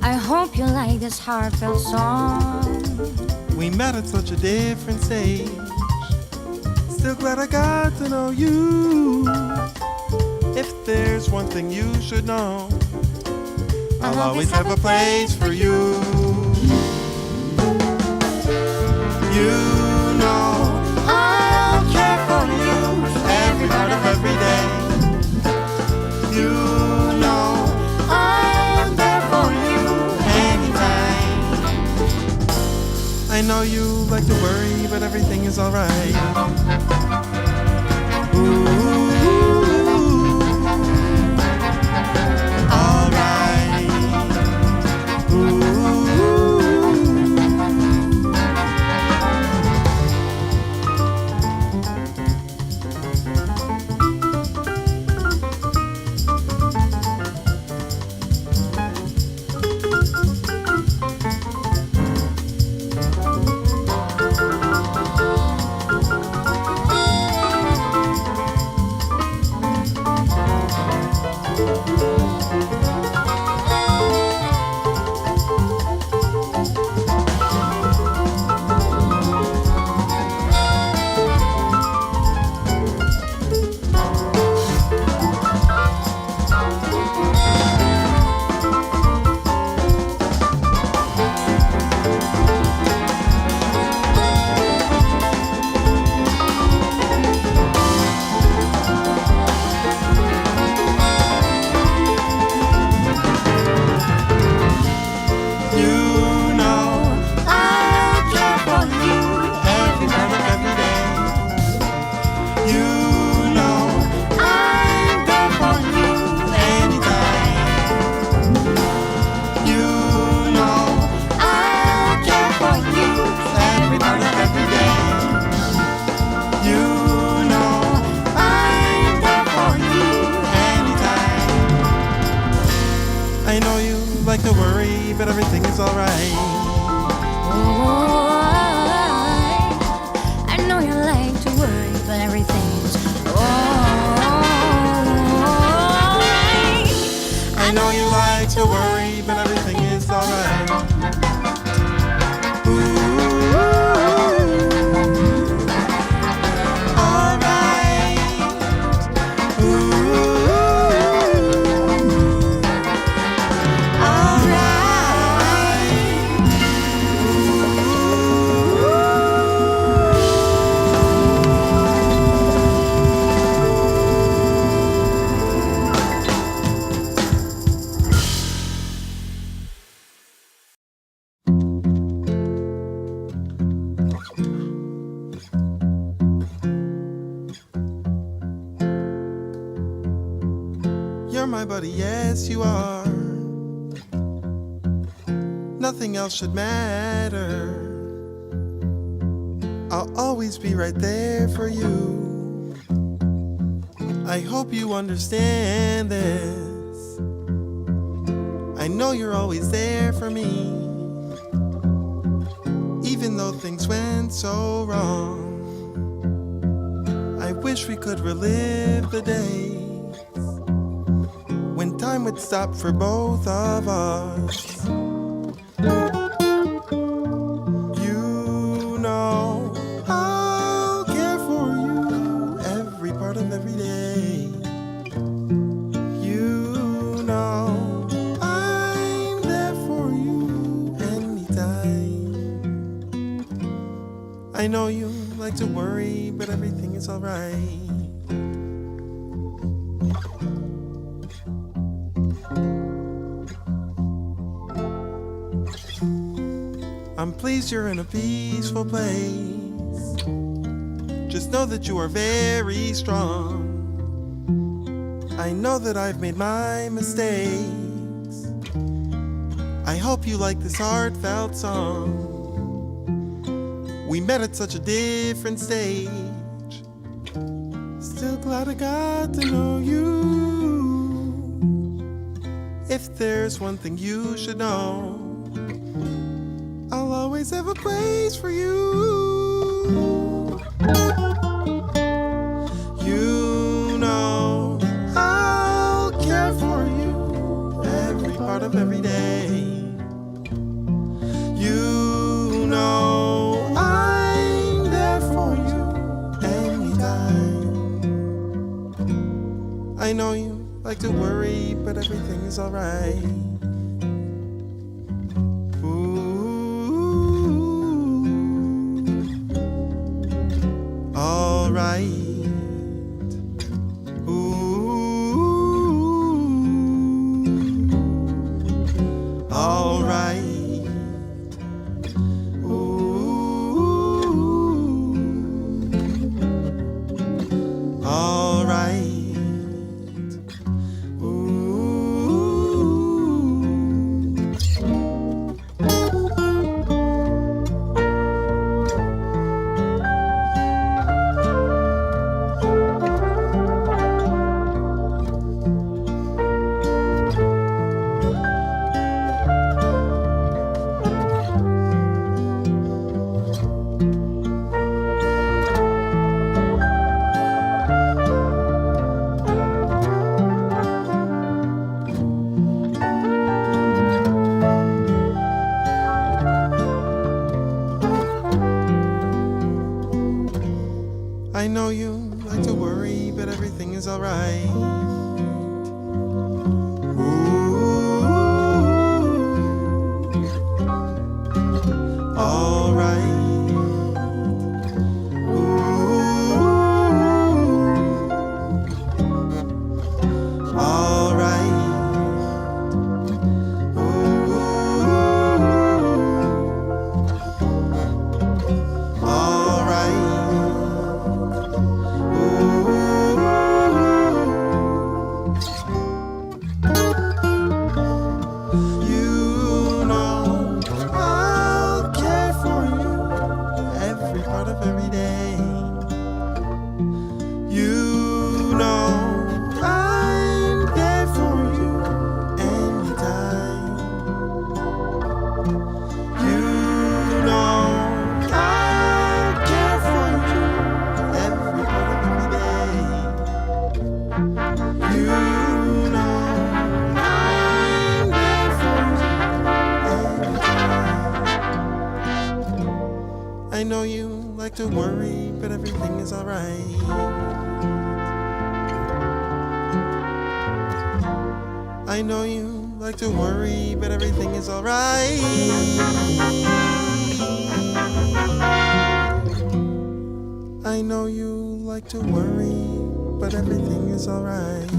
I hope you like this heartfelt song. We met at such a different stage. Still glad I got to know you. If there's one thing you should know, I'll always have a place for you. You know I'll care for you every part of every day. You know I'm there for you anytime. I know you like to worry, but everything is alright. Ooh, alright. Ooh. like to worry, but everything is alright. Oh, I know you like to worry, but everything's alright. I know you like to worry, but everything is alright. Ooh, alright. my buddy, yes you are. Nothing else should matter. I'll always be right there for you. I hope you understand this. I know you're always there for me. Even though things went so wrong, I wish we could relive the days when time would stop for both of us. You know I'll care for you every part of every day. You know I'm there for you anytime. I know you like to worry, but everything is alright. I'm pleased you're in a peaceful place. Just know that you are very strong. I know that I've made my mistakes. I hope you like this heartfelt song. We met at such a different stage. Still glad I got to know you. If there's one thing you should know, I'll always have a place for you. You know I'll care for you every part of every day. You know I'm there for you anytime. I know you like to worry, but everything is alright. I know you like to worry, but everything is alright. I know you like to worry, but everything is alright. I know you like to worry, but everything is alright. I know you like to worry, but everything is alright.